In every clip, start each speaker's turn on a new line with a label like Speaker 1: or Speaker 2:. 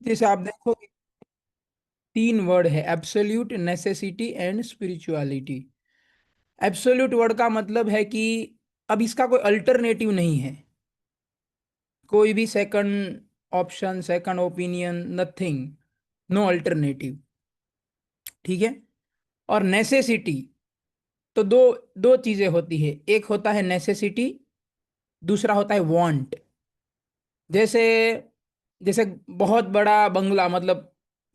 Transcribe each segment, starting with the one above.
Speaker 1: जैसे आप देखोगे, तीन वर्ड है, absolute, necessity and spirituality. Absolute word का मतलब है कि अब इसका कोई अल्टरनेटिव नहीं है, कोई भी second option, second opinion, nothing, no alternative. ठीक है। और नेसेसिटी, तो दो दो चीजें होती है, एक होता है नेसेसिटी, दूसरा होता है वांट। जैसे जैसे बहुत बड़ा बंगला, मतलब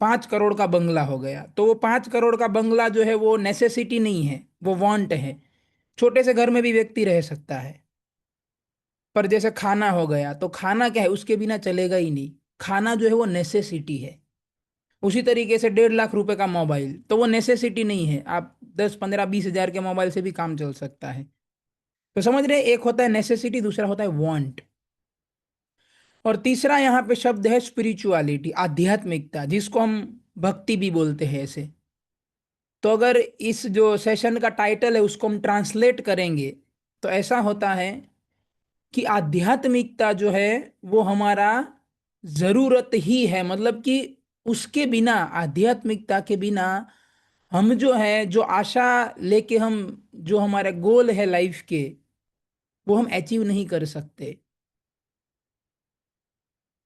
Speaker 1: 5 करोड़ का बंगला हो गया, तो वो 5 करोड़ का बंगला जो है वो नेसेसिटी नहीं है, वो वांट है। छोटे से घर में भी व्यक्ति रह सकता है। पर जैसे खाना हो गया, तो खाना क्या है, उसके बिना चलेगा ही नहीं। खाना जो है वो नेसेसिटी है। उसी तरीके से 1.5 लाख रुपए का मोबाइल, तो वो नेसेसिटी नहीं है, आप 10, 15, 20 हजार के मोबाइल से भी काम चल सकता है। तो समझ रहे हैं? एक होता है नेसेसिटी, दूसरा होता है वांट। और तीसरा यहाँ पे शब्द है स्पिरिचुअलिटी, आध्यात्मिकता, जिसको हम भक्ति भी बोलते हैं ऐसे। तो अगर इस जो सेशन का टाइटल है उसको हम ट्रांसलेट करेंगे, तो ऐसा होता है कि आध्यात्मिकता जो है वो हमारा जरूरत ही है। मतलब कि उसके बिना, आध्यात्मिकता के बिना हम जो है, जो आशा लेके हम, जो हमारे गोल है लाइफ के, वो हम अचीव नहीं कर सकते।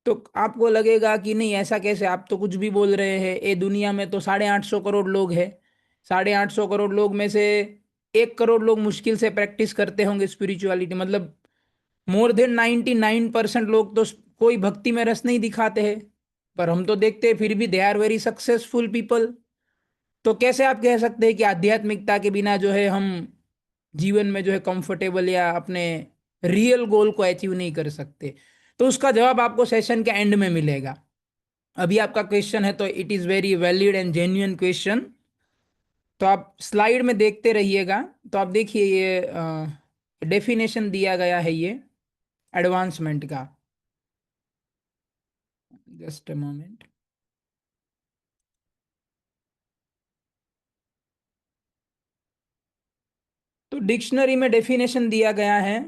Speaker 1: तो आपको लगेगा कि नहीं, ऐसा कैसे, आप तो कुछ भी बोल रहे हैं, ये दुनिया में तो 850 करोड़ लोग हैं। 850 करोड़ लोग में से 1 करोड़ लोग मुश्किल से प्रैक्टिस करते होंगे स्पिरिचुअलिटी। मतलब मोर देन 99% लोग तो कोई भक्ति में रस नहीं दिखाते हैं। पर हम तो देखते हैं फिर भी they are very successful people. तो कैसे आप कह सकते हैं कि आध्यात्मिकता के बिना जो है हम जीवन में जो है कंफर्टेबल या अपने रियल गोल को अचीव नहीं कर सकते? तो उसका जवाब आपको सेशन के एंड में मिलेगा। अभी आपका क्वेश्चन है तो it is very valid and genuine question. तो आप स्लाइड में देखते रहिएगा। तो आप देखिए, ये डेफिनेशन दिया गया है ये एडवांसमेंट का। Just a moment. तो डिक्शनरी में डेफिनेशन दिया गया है,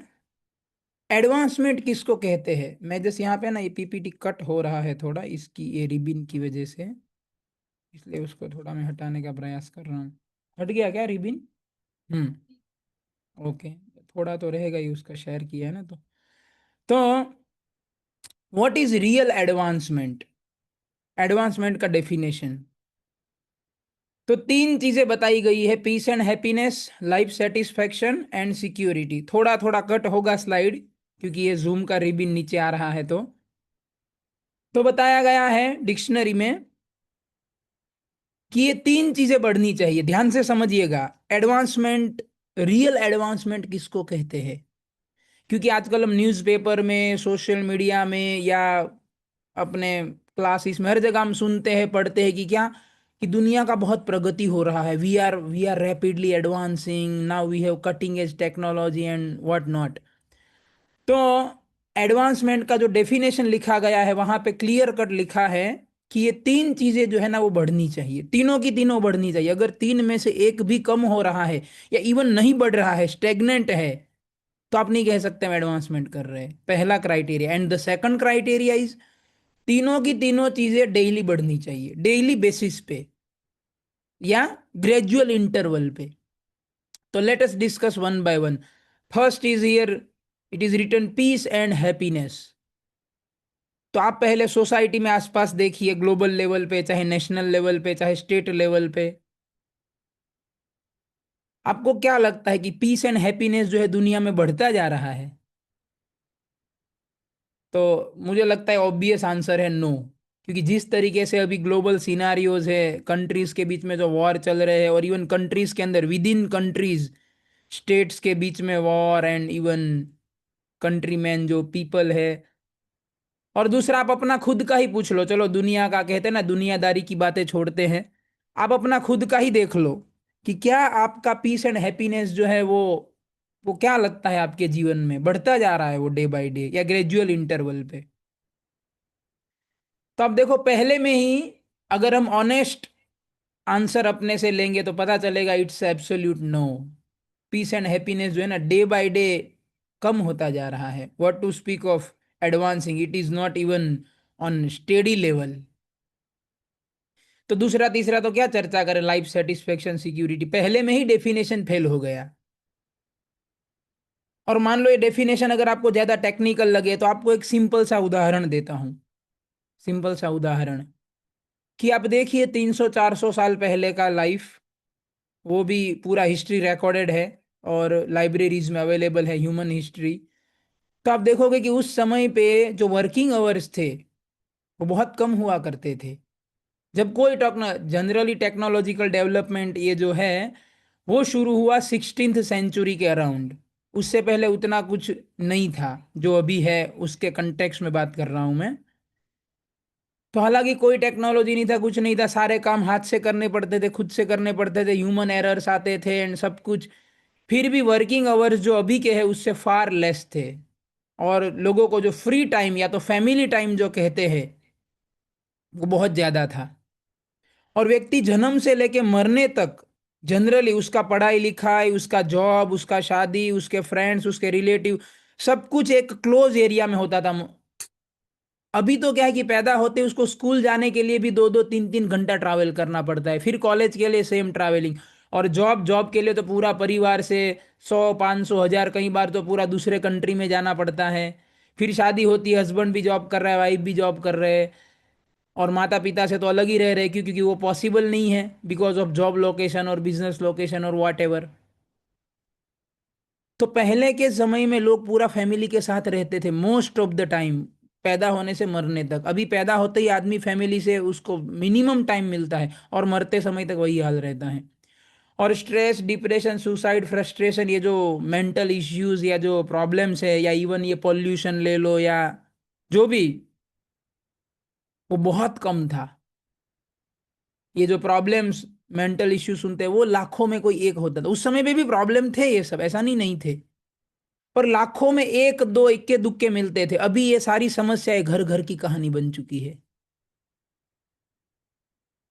Speaker 1: एडवांसमेंट किसको कहते हैं। मैं जैसे यहाँ पे ना, ये पीपीटी कट हो रहा है थोड़ा, इसकी ये रिबिन की वजह से, इसलिए उसको थोड़ा मैं हटाने का प्रयास कर रहा हूँ। हट गया क्या रिबिन? हम्म। ओके। थोड़ा तो रहेगा ही, उसका शेयर किया है ना। तो what is real advancement? Advancement का डेफिनेशन, तो तीन चीजें बताई गई है, peace and happiness, life satisfaction and security. थोड़ा थोड़ा कट होगा स्लाइड, क्योंकि ये जूम का रिबिन नीचे आ रहा है। तो बताया गया है डिक्शनरी में कि ये तीन चीजें बढ़नी चाहिए। ध्यान से समझिएगा, एडवांसमेंट, रियल एडवांसमेंट किसको कहते हैं? क्योंकि आजकल हम न्यूज़पेपर में, सोशल मीडिया में, या अपने क्लासेस में, हर जगह हम सुनते हैं, पढ़ते हैं कि क्या, कि दुनिया का बहुत प्रगति हो रहा है, we are rapidly advancing, now we have cutting edge technology and what not. तो एडवांसमेंट का जो डेफिनेशन लिखा गया है वहां पे क्लियर कट लिखा है कि ये तीन चीजें जो है ना वो बढ़नी चाहिए, तीनों की तीनों बढ़नी चाहिए। अगर तीन में से एक भी कम हो रहा है या इवन नहीं बढ़ रहा है, स्टेगनेंट है, तो आप नहीं कह सकते हम एडवांसमेंट कर रहे हैं। पहला criteria. And the second criteria is, तीनों की तीनों चीजें डेली बढ़नी चाहिए, डेली बेसिस पे या ग्रेजुअल इंटरवल पे। तो let us discuss one by one. First is here, it is written peace and happiness. तो आप पहले सोसाइटी में आसपास देखिए, ग्लोबल लेवल पे, चाहे नेशनल लेवल पे, चाहे स्टेट लेवल पे, आपको क्या लगता है कि पीस एंड हैप्पीनेस जो है दुनिया में बढ़ता जा रहा है? तो मुझे लगता है ऑब्वियस आंसर है नो। क्योंकि जिस तरीके से अभी ग्लोबल सिनारियोज है, कंट्रीज के बीच में जो वॉर चल रहे हैं, और इवन कंट्रीज के अंदर, विद इन कंट्रीज, स्टेट्स के बीच में वॉर, एंड इवन कंट्रीमैन जो पीपल है। और दूसरा, आप अपना खुद का ही पूछ लो, चलो दुनिया का कहते हैं ना, दुनियादारी की बातें छोड़ते हैं, आप अपना खुद का ही देख लो कि क्या आपका पीस एंड हैप्पीनेस जो है वो क्या लगता है आपके जीवन में बढ़ता जा रहा है वो डे बाय डे या ग्रेजुअल इंटरवल पे? तो अब देखो, पहले में ही अगर हम ऑनेस्ट आंसर अपने से लेंगे तो पता चलेगा it's absolute no. Peace and happiness जो है ना, डे बाय डे कम होता जा रहा है। What to speak of advancing, it is not even on steady level. तो दूसरा तीसरा तो क्या चर्चा करें, लाइफ सेटिस्फेक्शन सिक्योरिटी पहले में ही डेफिनेशन फेल हो गया। और मान लो ये डेफिनेशन अगर आपको ज्यादा टेक्निकल लगे तो आपको एक सिंपल सा उदाहरण देता हूं। सिंपल सा उदाहरण कि आप देखिए 300-400 साल पहले का लाइफ, वो भी पूरा हिस्ट्री रिकॉर्डेड है और लाइब्रेरीज में अवेलेबल है, ह्यूमन हिस्ट्री। तो आप देखोगे कि उस समय पे जो वर्किंग आवर्स थे वो बहुत कम हुआ करते थे। जब कोई जनरली टेक्नोलॉजिकल डेवलपमेंट ये जो है वो शुरू हुआ 16th सेंचुरी के अराउंड। उससे पहले उतना कुछ नहीं था जो अभी है, उसके कंटेक्स्ट में बात कर रहा हूं मैं। तो हालांकि कोई टेक्नोलॉजी नहीं था, कुछ नहीं था, सारे काम हाथ से करने पड़ते थे, खुद से करने पड़ते थे, ह्यूमन एरर्स आते थे एंड सब कुछ। फिर भी वर्किंग आवर्स जो अभी के हैं उससे फार लेस थे। और लोगों को जो फ्री टाइम या तो फैमिली टाइम जो कहते हैं वो बहुत ज्यादा था। और व्यक्ति जन्म से लेके मरने तक जनरली उसका पढ़ाई लिखाई, उसका जॉब, उसका शादी, उसके फ्रेंड्स, उसके रिलेटिव, सब कुछ एक क्लोज एरिया में होता था। अभी तो क्या है कि पैदा होते उसको स्कूल जाने के लिए भी 2-2 3-3 घंटा ट्रैवल करना पड़ता है, फिर कॉलेज के लिए सेम ट्रैवलिंग, और जॉब जॉब के लिए तो पूरा परिवार से 100-500 1000 कई बार तो पूरा दूसरे कंट्री में जाना पड़ता है। फिर शादी होती है, हस्बैंड भी जॉब कर रहा है, वाइफ भी जॉब कर रहे हैं, और माता पिता से तो अलग ही रह रहे हैं क्योंकि वो पॉसिबल नहीं है बिकॉज ऑफ जॉब लोकेशन और बिजनेस लोकेशन और वॉट एवर। तो पहले के समय में लोग पूरा फैमिली के साथ रहते थे मोस्ट ऑफ द टाइम, पैदा होने से मरने तक। अभी पैदा होते ही आदमी फैमिली से उसको मिनिमम टाइम मिलता है और मरते समय तक वही हाल रहता है। और स्ट्रेस, डिप्रेशन, सुसाइड, फ्रस्ट्रेशन, ये जो मेंटल इश्यूज या जो प्रॉब्लम्स है, या इवन ये पॉल्यूशन ले लो या जो भी, वो बहुत कम था। ये जो प्रॉब्लम्स, मेंटल इश्यू सुनते हैं वो लाखों में कोई एक होता था। उस समय पे भी प्रॉब्लम थे ये सब, ऐसा नहीं थे, पर लाखों में एक दो इक्के दुक्के मिलते थे। अभी ये सारी समस्याएं घर घर की कहानी बन चुकी है।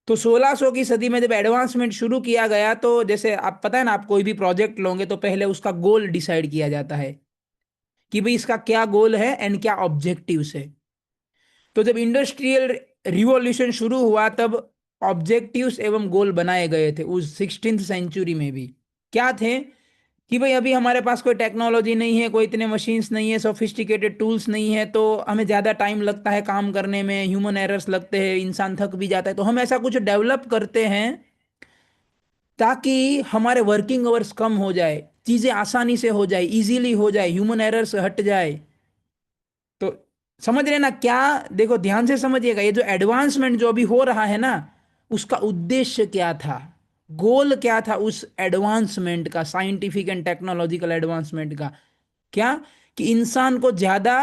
Speaker 1: तो 1600 की सदी में जब एडवांसमेंट शुरू किया गया, तो जैसे आप पता है ना, आप कोई भी प्रोजेक्ट लोगे तो पहले उसका गोल डिसाइड किया जाता है कि भाई इसका क्या गोल है एंड क्या ऑब्जेक्टिव्स है। तो जब इंडस्ट्रियल रिवॉल्यूशन शुरू हुआ तब ऑब्जेक्टिव्स एवं गोल बनाए गए थे उस 16th सेंचुरी में भी। क्या थे कि भाई अभी हमारे पास कोई टेक्नोलॉजी नहीं है, कोई इतने मशीन्स नहीं है, सोफिस्टिकेटेड टूल्स नहीं है, तो हमें ज़्यादा टाइम लगता है काम करने में, ह्यूमन एरर्स लगते हैं, इंसान थक भी जाता है। तो हम ऐसा कुछ डेवलप करते हैं ताकि हमारे वर्किंग आवर्स कम हो जाए, चीज़ें आसानी से हो जाए, इजीली हो जाए, ह्यूमन एरर्स हट जाए। तो समझ रहे ना क्या? देखो ध्यान से समझिएगा, ये जो एडवांसमेंट जो अभी हो रहा है ना, उसका उद्देश्य क्या था, गोल क्या था उस एडवांसमेंट का, साइंटिफिक एंड टेक्नोलॉजिकल एडवांसमेंट का? क्या? कि इंसान को ज्यादा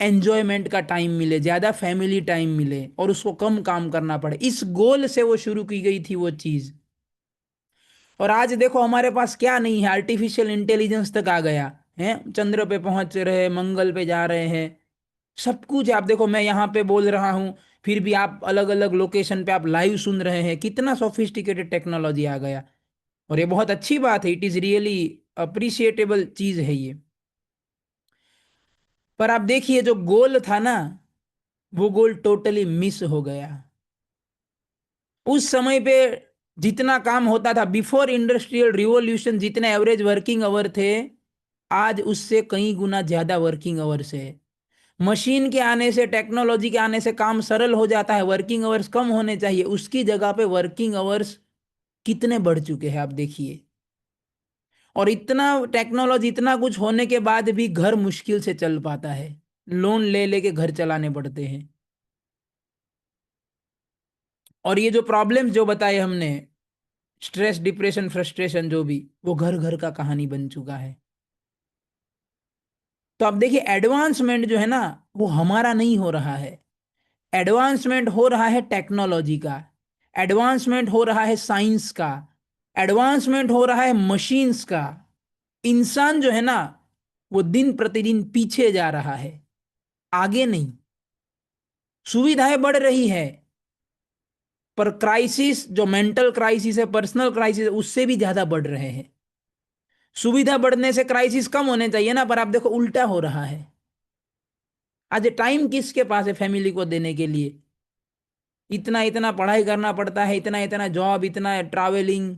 Speaker 1: एंजॉयमेंट का टाइम मिले, ज्यादा फैमिली टाइम मिले और उसको कम काम करना पड़े, इस गोल से वो शुरू की गई थी वो चीज। और आज देखो हमारे पास क्या नहीं है, आर्टिफिशियल इंटेलिजेंस तक आ गया है, चंद्र पे पहुंच रहे, मंगल पे जा रहे हैं, सब कुछ। आप देखो मैं यहाँ पे बोल रहा हूँ, फिर भी आप अलग अलग लोकेशन पे आप लाइव सुन रहे हैं, कितना सोफिस्टिकेटेड टेक्नोलॉजी आ गया। और ये बहुत अच्छी बात है, इट इज रियली अप्रिशिएटेबल चीज है ये। पर आप देखिए जो गोल था ना, वो गोल टोटली मिस हो गया। उस समय पे जितना काम होता था बिफोर इंडस्ट्रियल रिवॉल्यूशन, जितने एवरेज वर्किंग आवर थे, आज उससे कई गुना ज्यादा वर्किंग आवर्स है। मशीन के आने से, टेक्नोलॉजी के आने से काम सरल हो जाता है, वर्किंग आवर्स कम होने चाहिए, उसकी जगह पे वर्किंग आवर्स कितने बढ़ चुके हैं आप देखिए। और इतना टेक्नोलॉजी, इतना कुछ होने के बाद भी घर मुश्किल से चल पाता है, लोन ले लेके घर चलाने पड़ते हैं। और ये जो प्रॉब्लम्स जो बताए हमने, स्ट्रेस, डिप्रेशन, फ्रस्ट्रेशन, जो भी, वो घर घर का कहानी बन चुका है। तो अब देखिए एडवांसमेंट जो है ना, वो हमारा नहीं हो रहा है, एडवांसमेंट हो रहा है टेक्नोलॉजी का, एडवांसमेंट हो रहा है साइंस का, एडवांसमेंट हो रहा है मशीन्स का। इंसान जो है ना, वो दिन प्रतिदिन पीछे जा रहा है, आगे नहीं। सुविधाएं बढ़ रही है, पर क्राइसिस, जो मेंटल क्राइसिस है, पर्सनल क्राइसिस है, उससे भी ज्यादा बढ़ रहे हैं। सुविधा बढ़ने से क्राइसिस कम होने चाहिए ना, पर आप देखो उल्टा हो रहा है। आज टाइम किसके पास है फैमिली को देने के लिए? इतना इतना पढ़ाई करना पड़ता है, इतना इतना जॉब, इतना ट्रैवलिंग।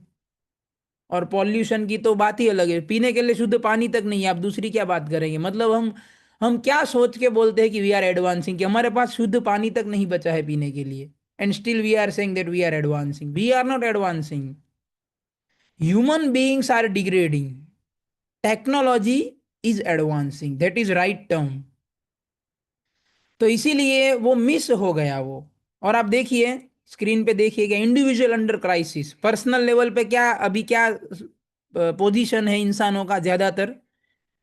Speaker 1: और पॉल्यूशन की तो बात ही अलग है, पीने के लिए शुद्ध पानी तक नहीं है, आप दूसरी क्या बात करेंगे। मतलब हम क्या सोच के बोलते हैं कि वी आर एडवांसिंग, कि हमारे पास शुद्ध पानी तक नहीं बचा है पीने के लिए, and still we are saying that we are advancing. We are not advancing, human beings are degrading, technology is advancing, that is right term. तो इसीलिए वो मिस हो गया वो। और आप देखिए, स्क्रीन पे देखिएगा, individual under crisis, personal level पे क्या अभी क्या पोजीशन है इंसानों का ज्यादातर।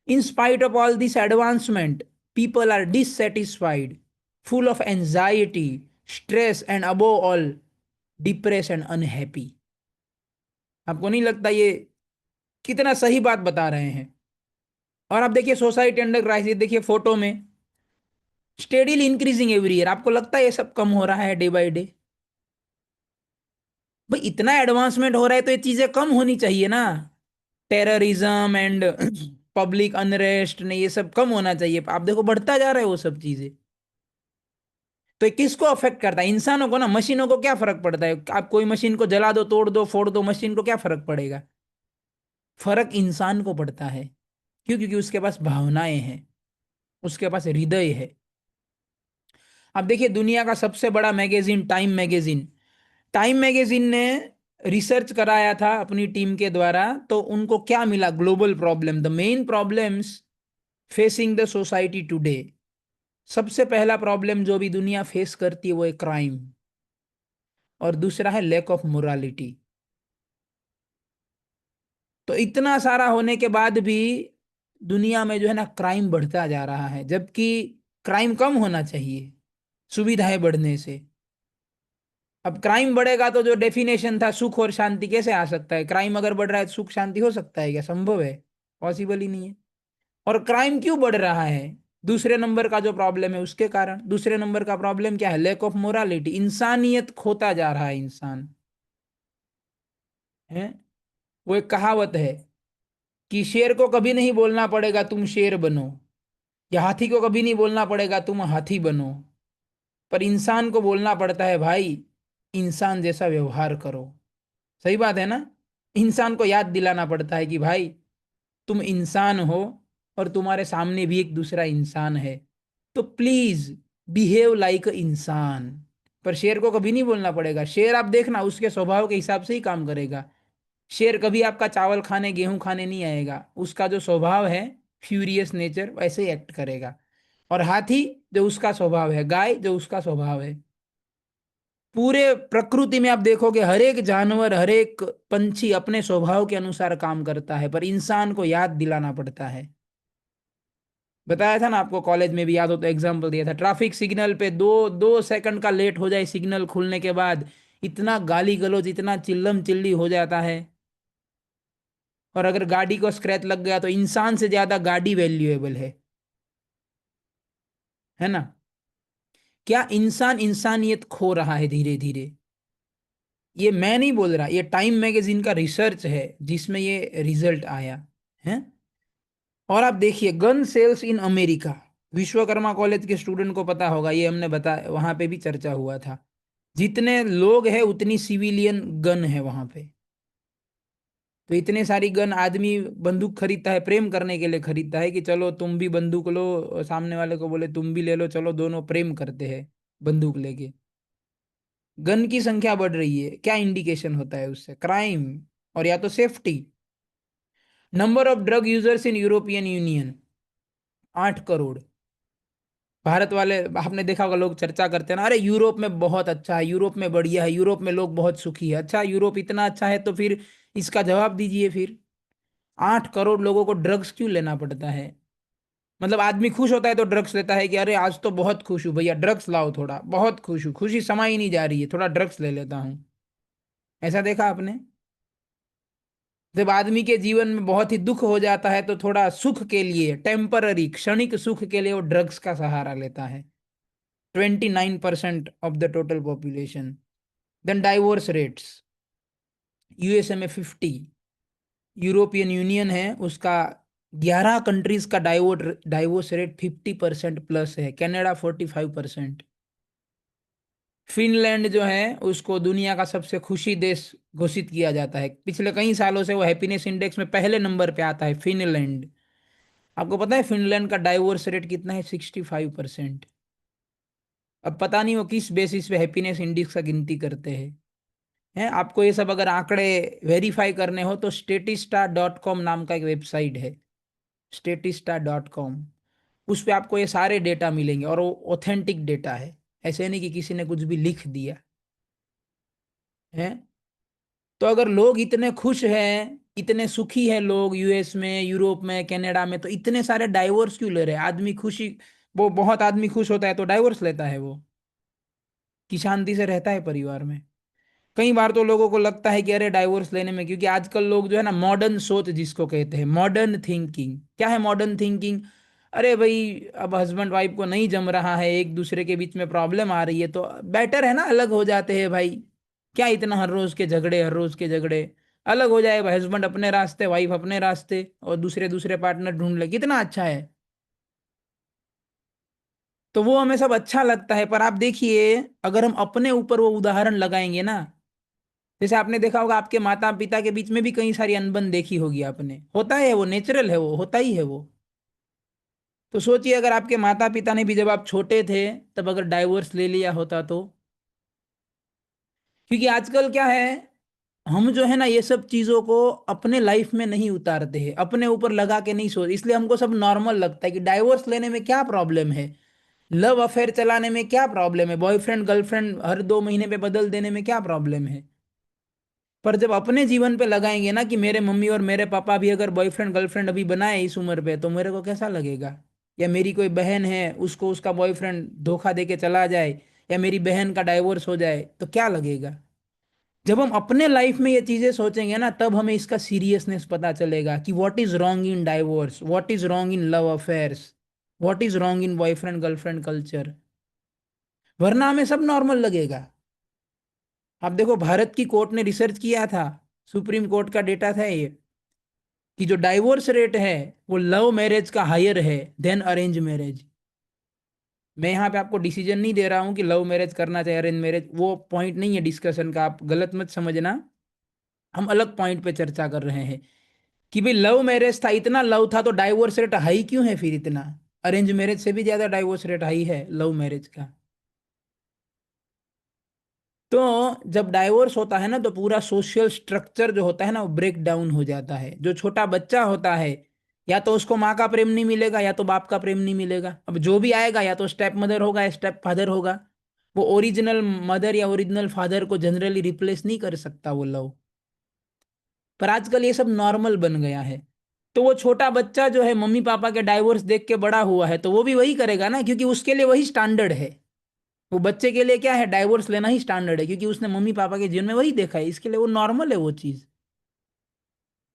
Speaker 1: In spite of all this advancement, people are dissatisfied, full of anxiety, stress and above all depress and unhappy. आपको नहीं लगता ये कितना सही बात बता रहे हैं। और आप देखिए सोसाइटी अंडर क्राइसिस, देखिए फोटो में, स्टेडीली इंक्रीजिंग एवरी ईयर। आपको लगता है ये सब कम हो रहा है डे बाय डे? भाई इतना एडवांसमेंट हो रहा है तो ये चीजें कम होनी चाहिए ना। टेररिज्म एंड पब्लिक अनरेस्ट ने ये सब कम होना चाहिए, आप देखो बढ़ता जा रहा है वो सब चीजें। तो ये किसको अफेक्ट करता है? इंसानों को ना। मशीनों को क्या फर्क पड़ता है? आप कोई मशीन को जला दो, तोड़ दो, फोड़ दो, मशीन को क्या फर्क पड़ेगा? फर्क इंसान को पड़ता है। क्यों? क्योंकि उसके पास भावनाएं हैं, उसके पास हृदय है। अब देखिए दुनिया का सबसे बड़ा magazine time magazine, time magazine ने रिसर्च कराया था अपनी टीम के द्वारा, तो उनको क्या मिला? Global problem, the main problems facing the society today. सबसे पहला प्रॉब्लम जो भी दुनिया फेस करती है वो है क्राइम, और दूसरा है लैक ऑफ मोरालिटी। तो इतना सारा होने के बाद भी दुनिया में जो है ना क्राइम बढ़ता जा रहा है, जबकि क्राइम कम होना चाहिए सुविधाएं बढ़ने से। अब क्राइम बढ़ेगा तो जो डेफिनेशन था सुख और शांति कैसे आ सकता है? क्राइम अगर बढ़ रहा है तो सुख शांति हो सकता है क्या? संभव है? पॉसिबल ही नहीं है। और क्राइम क्यों बढ़ रहा है? दूसरे नंबर का जो प्रॉब्लम है उसके कारण। दूसरे नंबर का प्रॉब्लम क्या है? लैक ऑफ मोरालिटी, इंसानियत खोता जा रहा है इंसान। है, वो एक कहावत है कि शेर को कभी नहीं बोलना पड़ेगा तुम शेर बनो, या हाथी को कभी नहीं बोलना पड़ेगा तुम हाथी बनो, पर इंसान को बोलना पड़ता है भाई इंसान जैसा व्यवहार करो। सही बात है ना? इंसान को याद दिलाना पड़ता है कि भाई तुम इंसान हो, और तुम्हारे सामने भी एक दूसरा इंसान है, तो प्लीज बिहेव लाइक इंसान। पर शेर को कभी नहीं बोलना पड़ेगा। शेर आप देखना उसके स्वभाव के हिसाब से ही काम करेगा। शेर कभी आपका चावल खाने, गेहूं खाने नहीं आएगा। उसका जो स्वभाव है, फ्यूरियस नेचर, वैसे ही एक्ट करेगा। और हाथी जो उसका स्वभाव है, गाय जो उसका स्वभाव है। पूरे प्रकृति में आप देखोगे हर एक जानवर, हर एक पंछी अपने स्वभाव के अनुसार काम करता है, पर इंसान को याद दिलाना पड़ता है। बताया था ना आपको, कॉलेज में भी याद हो तो एग्जाम्पल दिया था, ट्रैफिक सिग्नल पे दो दो सेकंड का लेट हो जाए सिग्नल खुलने के बाद, इतना गाली गलौज, इतना चिल्लम चिल्ली हो जाता है। और अगर गाड़ी को स्क्रैच लग गया तो इंसान से ज्यादा गाड़ी वैल्यूएबल है ना? क्या इंसान इंसानियत खो रहा है धीरे धीरे? ये मैं नहीं बोल रहा, ये टाइम मैगजीन का रिसर्च है जिसमें ये रिजल्ट आया है। और आप देखिए gun sales in America, Vishwakarma college के स्टूडेंट को पता होगा, ये हमने बताया, वहां पे भी चर्चा हुआ था। जितने लोग हैं उतनी सिविलियन गन है वहां पे। तो इतने सारी गन, आदमी बंदूक खरीदता है प्रेम करने के लिए, खरीदता है कि चलो तुम भी बंदूक लो, सामने वाले को बोले तुम भी ले लो, चलो दोनों प्रेम करते हैं बंदूक लेके। गन की संख्या बढ़ रही है, क्या इंडिकेशन होता है उससे? क्राइम, और या तो safety. Number of drug users in European union 8 crore. Bharat वाले आपने देखा होगा, लोग चर्चा करते हैं ना, अरे यूरोप में बहुत अच्छा है, यूरोप में बढ़िया है, यूरोप में लोग बहुत सुखी है। अच्छा, यूरोप इतना अच्छा है तो फिर इसका जवाब दीजिए फिर। 8 करोड़ लोगों को ड्रग्स क्यों लेना पड़ता है? मतलब आदमी खुश होता है तो ड्रग्स लेता है कि अरे आज तो बहुत खुश हूँ भैया ड्रग्स लाओ, थोड़ा बहुत खुश हूँ, खुशी समा ही नहीं जा रही है, थोड़ा ड्रग्स ले लेता हूँ। ऐसा देखा आपने? जब आदमी के जीवन में बहुत ही दुख हो जाता है तो थोड़ा सुख के लिए, टेम्पररी क्षणिक सुख के लिए वो ड्रग्स का सहारा लेता है। 29% of the total population. Then divorce rates, USA में 50, यूरोपियन यूनियन है उसका 11 कंट्रीज का डाइवोर्स रेट 50% प्लस है, कनाडा 45%। फिनलैंड जो है उसको दुनिया का सबसे खुशी देश घोषित किया जाता है। पिछले कई सालों से वो हैप्पीनेस इंडेक्स में पहले नंबर पे आता है, फिनलैंड। आपको पता है फिनलैंड का डाइवोर्स रेट कितना है? 65%। अब पता नहीं वो किस बेसिस पे हैप्पीनेस इंडेक्स का गिनती करते हैं। हैं, आपको ये सब अगर आंकड़े वेरीफाई करने हो तो स्टेटिस्टा.com नाम का एक वेबसाइट है, स्टेटिस्टा.com। उस पे आपको ये सारे डेटा मिलेंगे और वो ऑथेंटिक डेटा है, ऐसे नहीं कि किसी ने कुछ भी लिख दिया है। तो अगर लोग इतने खुश हैं, इतने सुखी हैं लोग यूएस में, यूरोप में, कनाडा में, तो इतने सारे डाइवोर्स क्यों ले रहे हैं? आदमी खुशी, वो बहुत आदमी खुश होता है तो डाइवोर्स लेता है वो, कि शांति से रहता है परिवार में। कई बार तो लोगों को लगता है कि अरे डाइवोर्स लेने में, क्योंकि आजकल लोग जो है ना मॉडर्न सोच जिसको कहते हैं, मॉडर्न थिंकिंग। क्या है मॉडर्न थिंकिंग? अरे भाई, अब हस्बैंड वाइफ को नहीं जम रहा है, एक दूसरे के बीच में प्रॉब्लम आ रही है, तो बेटर है ना अलग हो जाते हैं भाई। क्या इतना हर रोज के झगड़े, हर रोज के झगड़े। अलग हो जाए भाई, हस्बैंड अपने रास्ते, वाइफ अपने रास्ते, और दूसरे दूसरे पार्टनर ढूंढ ले, कितना अच्छा है। तो वो हमें सब अच्छा लगता है, पर आप देखिए अगर हम अपने ऊपर वो उदाहरण लगाएंगे ना, जैसे आपने देखा होगा आपके माता पिता के बीच में भी कई सारी अनबन देखी होगी आपने, होता है वो, नेचुरल है वो, होता ही है वो। तो सोचिए अगर आपके माता पिता ने भी जब आप छोटे थे तब अगर डाइवोर्स ले लिया होता तो। क्योंकि आजकल क्या है, हम जो है ना ये सब चीजों को अपने लाइफ में नहीं उतारते हैं, अपने ऊपर लगा के नहीं सोच, इसलिए हमको सब नॉर्मल लगता है कि डाइवोर्स लेने में क्या प्रॉब्लम है, लव अफेयर चलाने में क्या प्रॉब्लम है, बॉयफ्रेंड गर्लफ्रेंड हर 2 महीने पे बदल देने में क्या प्रॉब्लम है। पर जब अपने जीवन पे लगाएंगे ना कि मेरे मम्मी और मेरे पापा भी अगर बॉयफ्रेंड गर्लफ्रेंड अभी बनाए इस उम्र पे, तो मेरे को कैसा लगेगा। या मेरी कोई बहन है, उसको उसका बॉयफ्रेंड धोखा दे के चला जाए, या मेरी बहन का डाइवोर्स हो जाए, तो क्या लगेगा। जब हम अपने लाइफ में ये चीजें सोचेंगे ना, तब हमें इसका सीरियसनेस पता चलेगा कि what is wrong in divorce, what is wrong in love affairs, what is wrong in boyfriend girlfriend culture. वरना हमें सब नॉर्मल लगेगा। आप देखो भारत की कोर्ट ने रिसर्च किया था, सुप्रीम कोर्ट का डेटा था ये, कि जो डाइवोर्स रेट है वो लव मैरिज का हायर है देन अरेंज मैरिज। मैं यहाँ पे आपको डिसीजन नहीं दे रहा हूँ कि लव मैरिज करना चाहिए अरेंज मैरिज, वो पॉइंट नहीं है डिस्कशन का, आप गलत मत समझना। हम अलग पॉइंट पे चर्चा कर रहे हैं कि भाई लव मैरिज था, इतना लव था तो डाइवोर्स रेट हाई क्यों है फिर इतना। अरेंज मैरिज से भी ज्यादा डाइवोर्स रेट हाई है लव मैरिज का। तो जब डाइवोर्स होता है ना तो पूरा सोशल स्ट्रक्चर जो होता है ना वो ब्रेक डाउन हो जाता है। जो छोटा बच्चा होता है, या तो उसको माँ का प्रेम नहीं मिलेगा या तो बाप का प्रेम नहीं मिलेगा। अब जो भी आएगा या तो स्टेप मदर होगा या स्टेप फादर होगा। वो ओरिजिनल मदर या ओरिजिनल फादर को जनरली रिप्लेस नहीं कर सकता वो लव। पर आजकल ये सब नॉर्मल बन गया है। तो वो छोटा बच्चा जो है मम्मी पापा के डाइवोर्स देख के बड़ा हुआ है, तो वो भी वही करेगा ना, क्योंकि उसके लिए वही स्टैंडर्ड है। वो बच्चे के लिए क्या है, डाइवोर्स लेना ही स्टैंडर्ड है, क्योंकि उसने मम्मी पापा के जीवन में वही देखा है, इसके लिए वो नॉर्मल है वो चीज।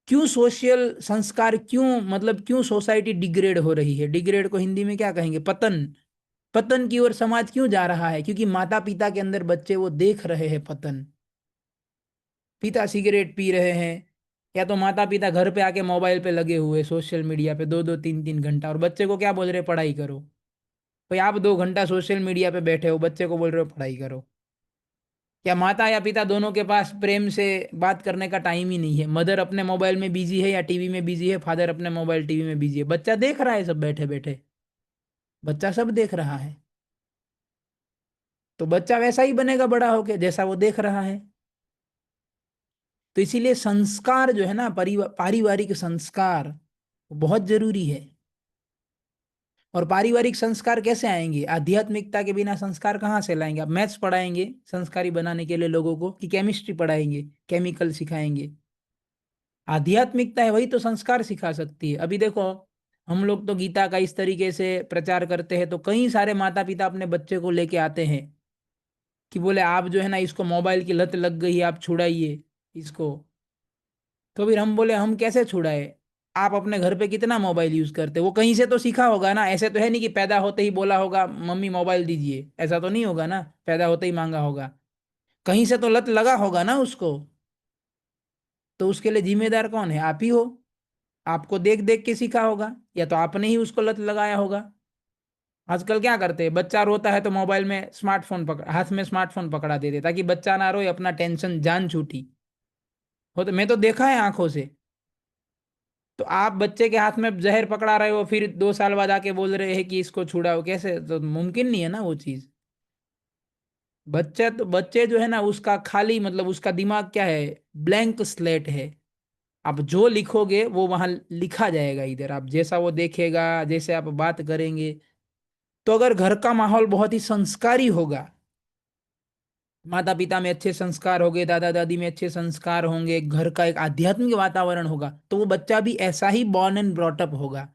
Speaker 1: क्यों सोशल संस्कार, क्यों मतलब क्यों सोसाइटी डिग्रेड हो रही है? डिग्रेड को हिंदी में क्या कहेंगे? पतन। पतन की ओर समाज क्यों जा रहा है? क्योंकि माता पिता के अंदर बच्चे वो देख रहे हैं पतन। पिता सिगरेट पी रहे हैं, या तो माता पिता घर पे आके मोबाइल पे लगे हुए सोशल मीडिया पे 2-2 3-3 घंटा, और बच्चे को क्या बोल रहे हैं, पढ़ाई करो। भाई आप 2 घंटा सोशल मीडिया पे बैठे हो, बच्चे को बोल रहे हो पढ़ाई करो। या माता या पिता दोनों के पास प्रेम से बात करने का टाइम ही नहीं है, मदर अपने मोबाइल में बिजी है या टीवी में बिजी है, फादर अपने मोबाइल टीवी में बिजी है, बच्चा देख रहा है सब बैठे बैठे। बच्चा सब देख रहा है, तो बच्चा वैसा ही बनेगा बड़ा होके जैसा वो देख रहा है। तो इसीलिए संस्कार जो है ना, पारिवारिक संस्कार वो बहुत जरूरी है। और पारिवारिक संस्कार कैसे आएंगे? आध्यात्मिकता के बिना संस्कार कहाँ से लाएंगे? आप मैथ्स पढ़ाएंगे संस्कारी बनाने के लिए लोगों को, कि केमिस्ट्री पढ़ाएंगे, केमिकल सिखाएंगे? आध्यात्मिकता है वही तो संस्कार सिखा सकती है। अभी देखो, हम लोग तो गीता का इस तरीके से प्रचार करते हैं, तो कई सारे माता पिता अपने बच्चे को लेके आते हैं कि बोले आप जो है ना इसको मोबाइल की लत लग गई है, आप छुड़ाइए इसको। तो फिर हम बोले हम कैसे छुड़ाए? आप अपने घर पे कितना मोबाइल यूज करते हो? वो कहीं से तो सीखा होगा ना, ऐसे तो है नहीं कि पैदा होते ही बोला होगा मम्मी मोबाइल दीजिए, ऐसा तो नहीं होगा ना, पैदा होते ही मांगा होगा। कहीं से तो लत लगा होगा ना उसको। तो उसके लिए जिम्मेदार कौन है? आप ही हो। आपको देख देख के सीखा होगा, या तो आपने ही उसको लत लगाया होगा। आजकल क्या करते हैं, बच्चा रोता है तो मोबाइल में स्मार्टफोन पकड़, हाथ में स्मार्टफोन पकड़ा देते ताकि बच्चा ना रोए, अपना टेंशन जान छूटी हो। तो मैं तो देखा है आंखों से। तो आप बच्चे के हाथ में जहर पकड़ा रहे हो, फिर 2 साल बाद आके बोल रहे हैं कि इसको छुड़ाओ, कैसे? तो मुमकिन नहीं है ना वो चीज। बच्चे तो, बच्चे जो है ना, उसका खाली मतलब उसका दिमाग क्या है, ब्लैंक स्लेट है। आप जो लिखोगे वो वहां लिखा जाएगा, इधर आप जैसा वो देखेगा, जैसे आप बात करेंगे। तो अगर घर का माहौल बहुत ही संस्कारी होगा, माता पिता में अच्छे संस्कार होंगे, दादा दादी में अच्छे संस्कार होंगे, घर का एक आध्यात्मिक वातावरण होगा, तो वो बच्चा भी ऐसा ही बॉर्न एंड ब्रॉटअप होगा,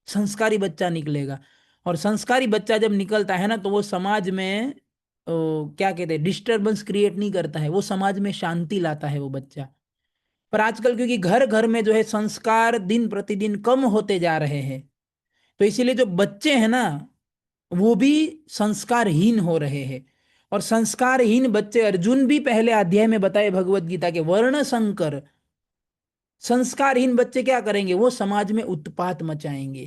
Speaker 1: संस्कारी बच्चा निकलेगा। और संस्कारी बच्चा जब निकलता है ना, तो वो समाज में क्या कहते हैं, डिस्टरबेंस क्रिएट नहीं करता है, वो समाज में शांति लाता है वो बच्चा। पर आजकल क्योंकि घर घर में जो है संस्कार दिन प्रतिदिन कम होते जा रहे हैं, तो इसीलिए जो बच्चे हैं ना, वो भी संस्कारहीन हो रहे हैं। और संस्कारहीन बच्चे, अर्जुन भी पहले अध्याय में बताए भगवत गीता के, वर्ण संकर संस्कारहीन बच्चे क्या करेंगे, वो समाज में उत्पात मचाएंगे,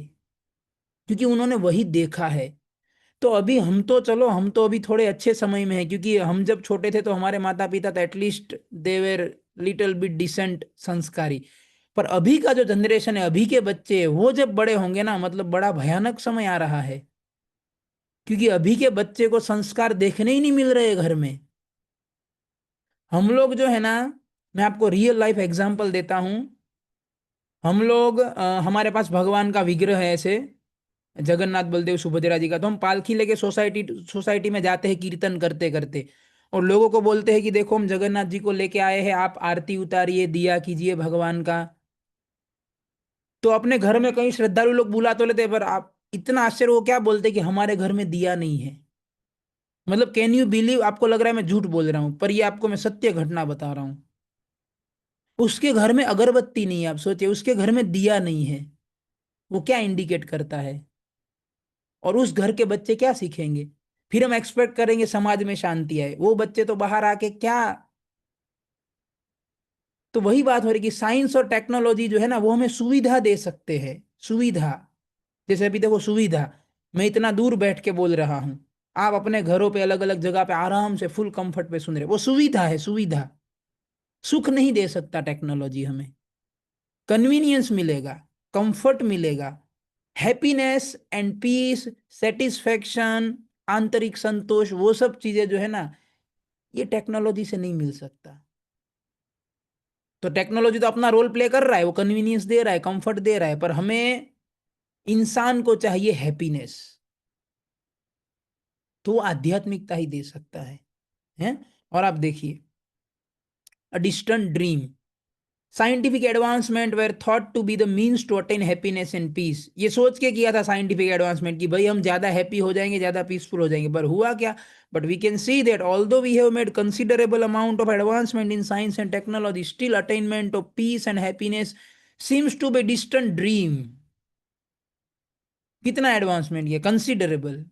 Speaker 1: क्योंकि उन्होंने वही देखा है। तो अभी हम तो चलो, हम तो अभी थोड़े अच्छे समय में हैं, क्योंकि हम जब छोटे थे तो हमारे माता पिता तो एटलीस्ट देवर लिटिल बिट डिसेंट संस्कारी। पर अभी का जो जनरेशन है, अभी के बच्चे, वो जब बड़े होंगे ना, मतलब बड़ा भयानक समय आ रहा है। क्योंकि अभी के बच्चे को संस्कार देखने ही नहीं मिल रहे घर में। हम लोग जो है ना, मैं आपको रियल लाइफ एग्जांपल देता हूँ। हम लोग हमारे पास भगवान का विग्रह है ऐसे, जगन्नाथ बलदेव सुभद्रा जी का, तो हम पालकी लेके सोसाइटी सोसाइटी में जाते हैं कीर्तन करते करते, और लोगों को बोलते हैं कि देखो हम जगन्नाथ जी को लेके आए हैं, आप आरती उतारिए, दिया कीजिए भगवान का। तो अपने घर में कई श्रद्धालु लोग बुला तो लेते हैं, पर आप इतना आश्चर्य, वो क्या बोलते हैं कि हमारे घर में दिया नहीं है। मतलब कैन यू बिलीव, आपको लग रहा है मैं झूठ बोल रहा हूं, पर ये आपको मैं सत्य घटना बता रहा हूं। उसके घर में अगरबत्ती नहीं है, आप सोचिए, उसके घर में दिया नहीं है। वो क्या इंडिकेट करता है? और उस घर के बच्चे क्या सीखेंगे? फिर हम एक्सपेक्ट करेंगे समाज में शांति आए, वो बच्चे तो बाहर आके क्या। तो वही बात हो रही कि साइंस और टेक्नोलॉजी जो है ना, वो हमें सुविधा दे सकते हैं, सुविधा। जैसे अभी देखो सुविधा, मैं इतना दूर बैठ के बोल रहा हूं, आप अपने घरों पे अलग अलग जगह पे आराम से फुल कंफर्ट पे सुन रहे, वो सुविधा है, सुविधा। सुख नहीं दे सकता टेक्नोलॉजी हमें। कन्वीनियंस मिलेगा, कंफर्ट मिलेगा, हैप्पीनेस एंड पीस, सेटिस्फेक्शन, आंतरिक संतोष, वो सब चीजें जो है ना, ये टेक्नोलॉजी से नहीं मिल सकता। तो टेक्नोलॉजी तो अपना रोल प्ले कर रहा है, वो कन्वीनियंस दे रहा है, कंफर्ट दे रहा है, पर हमें, इंसान को चाहिए हैप्पीनेस। तो वो आध्यात्मिकता ही दे सकता है। और आप देखिए, a distant dream, scientific advancement were thought to be the means to attain happiness and peace. ये सोच के किया था साइंटिफिक एडवांसमेंट कि भाई हम ज्यादा हैप्पी हो जाएंगे, ज्यादा पीसफुल हो जाएंगे, पर हुआ क्या? But we can see that although we have made considerable amount of advancement in science and technology, still attainment of peace and happiness seems to be distant dream. कितना एडवांसमेंट किया, कंसिडरेबल,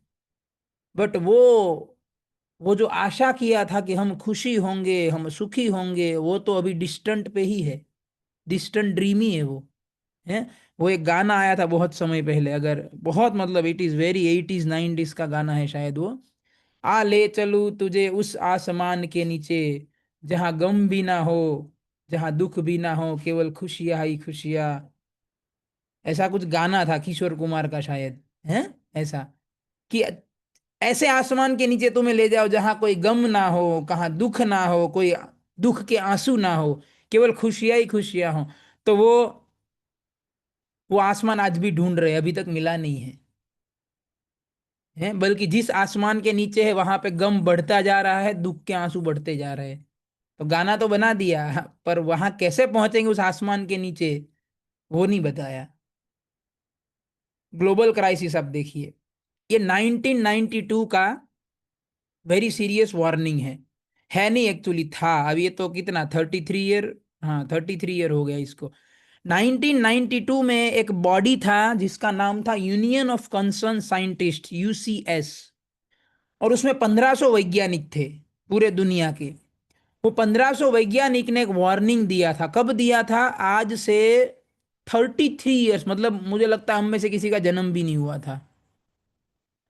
Speaker 1: बट वो जो आशा किया था कि हम खुशी होंगे, हम सुखी होंगे, वो तो अभी डिस्टेंट पे ही है, डिस्टेंट ड्रीम ही है वो। है। वो एक गाना आया था बहुत समय पहले, अगर बहुत मतलब it is very 80s 90s का गाना है शायद वो, आ ले चलूं तुझे उस आसमान के नीचे, जहां गम भी ना हो, जहां दुख भी ना हो, केवल खुशियां ही खुशियां। ऐसा कुछ गाना था किशोर कुमार का शायद, है ऐसा, कि ऐसे आसमान के नीचे तुम्हें ले जाओ जहां कोई गम ना हो, कहाँ दुख ना हो, कोई दुख के आंसू ना हो, केवल खुशियां ही खुशियां हो। तो वो आसमान आज भी ढूंढ रहे हैं, अभी तक मिला नहीं है, बल्कि जिस आसमान के नीचे है वहां पे गम बढ़ता जा रहा है, दुख के आंसू बढ़ते जा रहे हैं। तो गाना तो बना दिया, पर वहां कैसे पहुंचेंगे उस आसमान के नीचे, वो नहीं बताया। ग्लोबल क्राइसिस आप देखिए, ये 1992 का वेरी सीरियस वार्निंग है नहीं एक्चुअली, था। अब ये तो कितना 33 ईयर, हाँ 33 ईयर हो गया इसको। 1992 में एक बॉडी था जिसका नाम था union of concern scientist, UCS. और उसमें 1500 वैज्ञानिक थे पूरे दुनिया के। वो 1500 वैज्ञानिक ने एक वार्निंग दिया था, कब दिया था? आज से 33 ईयर्स, मतलब मुझे लगता है हम में से किसी का जन्म भी नहीं हुआ था।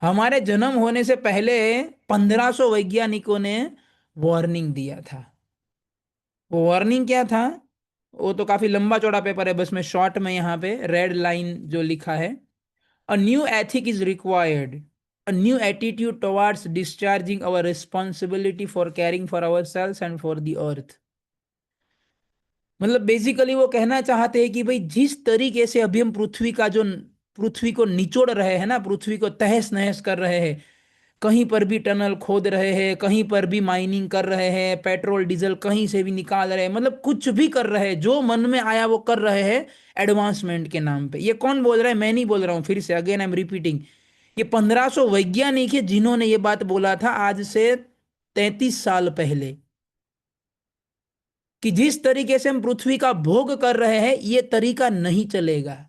Speaker 1: हमारे जन्म होने से पहले 1500 वैज्ञानिकों ने वार्निंग दिया था। वो वार्निंग क्या था? वो तो काफी लंबा चौड़ा पेपर है, बस मैं शॉर्ट में यहाँ पे रेड लाइन जो लिखा है, a new ethic is required, a new attitude towards discharging our responsibility for caring for our selves and for the earth. मतलब बेसिकली वो कहना चाहते हैं कि भाई जिस तरीके से अभी हम पृथ्वी को निचोड़ रहे हैं ना, पृथ्वी को तहस नहस कर रहे हैं, कहीं पर भी टनल खोद रहे हैं, कहीं पर भी माइनिंग कर रहे हैं, पेट्रोल डीजल कहीं से भी निकाल रहे हैं, मतलब कुछ भी कर रहे हैं, जो मन में आया वो कर रहे हैं एडवांसमेंट के नाम पे। ये कौन बोल रहा है? मैं नहीं बोल रहा हूँ, फिर से अगेन आई एम रिपीटिंग। ये 1500 वैज्ञानिक है जिन्होंने ये बात बोला था आज से 33 साल पहले, कि जिस तरीके से हम पृथ्वी का भोग कर रहे हैं ये तरीका नहीं चलेगा,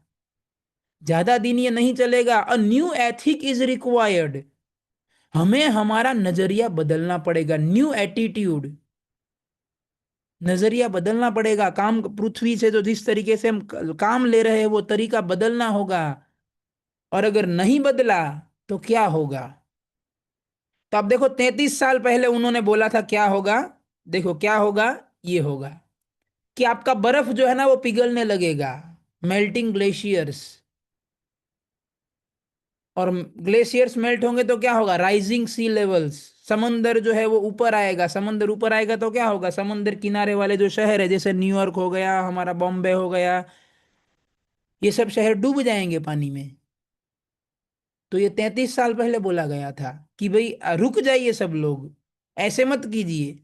Speaker 1: ज्यादा दिन ये नहीं चलेगा। अ न्यू एथिक इज रिक्वायर्ड, हमें हमारा नजरिया बदलना पड़ेगा, न्यू एटीट्यूड, नजरिया बदलना पड़ेगा। काम पृथ्वी से जो जिस तरीके से हम काम ले रहे हैं वो तरीका बदलना होगा, और अगर नहीं बदला तो क्या होगा? तो अब देखो 33 साल पहले उन्होंने बोला था क्या होगा। देखो क्या होगा, ये होगा कि आपका बर्फ जो है ना वो पिघलने लगेगा, मेल्टिंग ग्लेशियर्स। और ग्लेशियर्स मेल्ट होंगे तो क्या होगा? राइजिंग सी लेवल्स, समंदर जो है वो ऊपर आएगा। समंदर ऊपर आएगा तो क्या होगा? समंदर किनारे वाले जो शहर है, जैसे न्यूयॉर्क हो गया, हमारा बॉम्बे हो गया, ये सब शहर डूब जाएंगे पानी में। तो ये 33 साल पहले बोला गया था कि भाई रुक जाइए सब लोग, ऐसे मत कीजिए,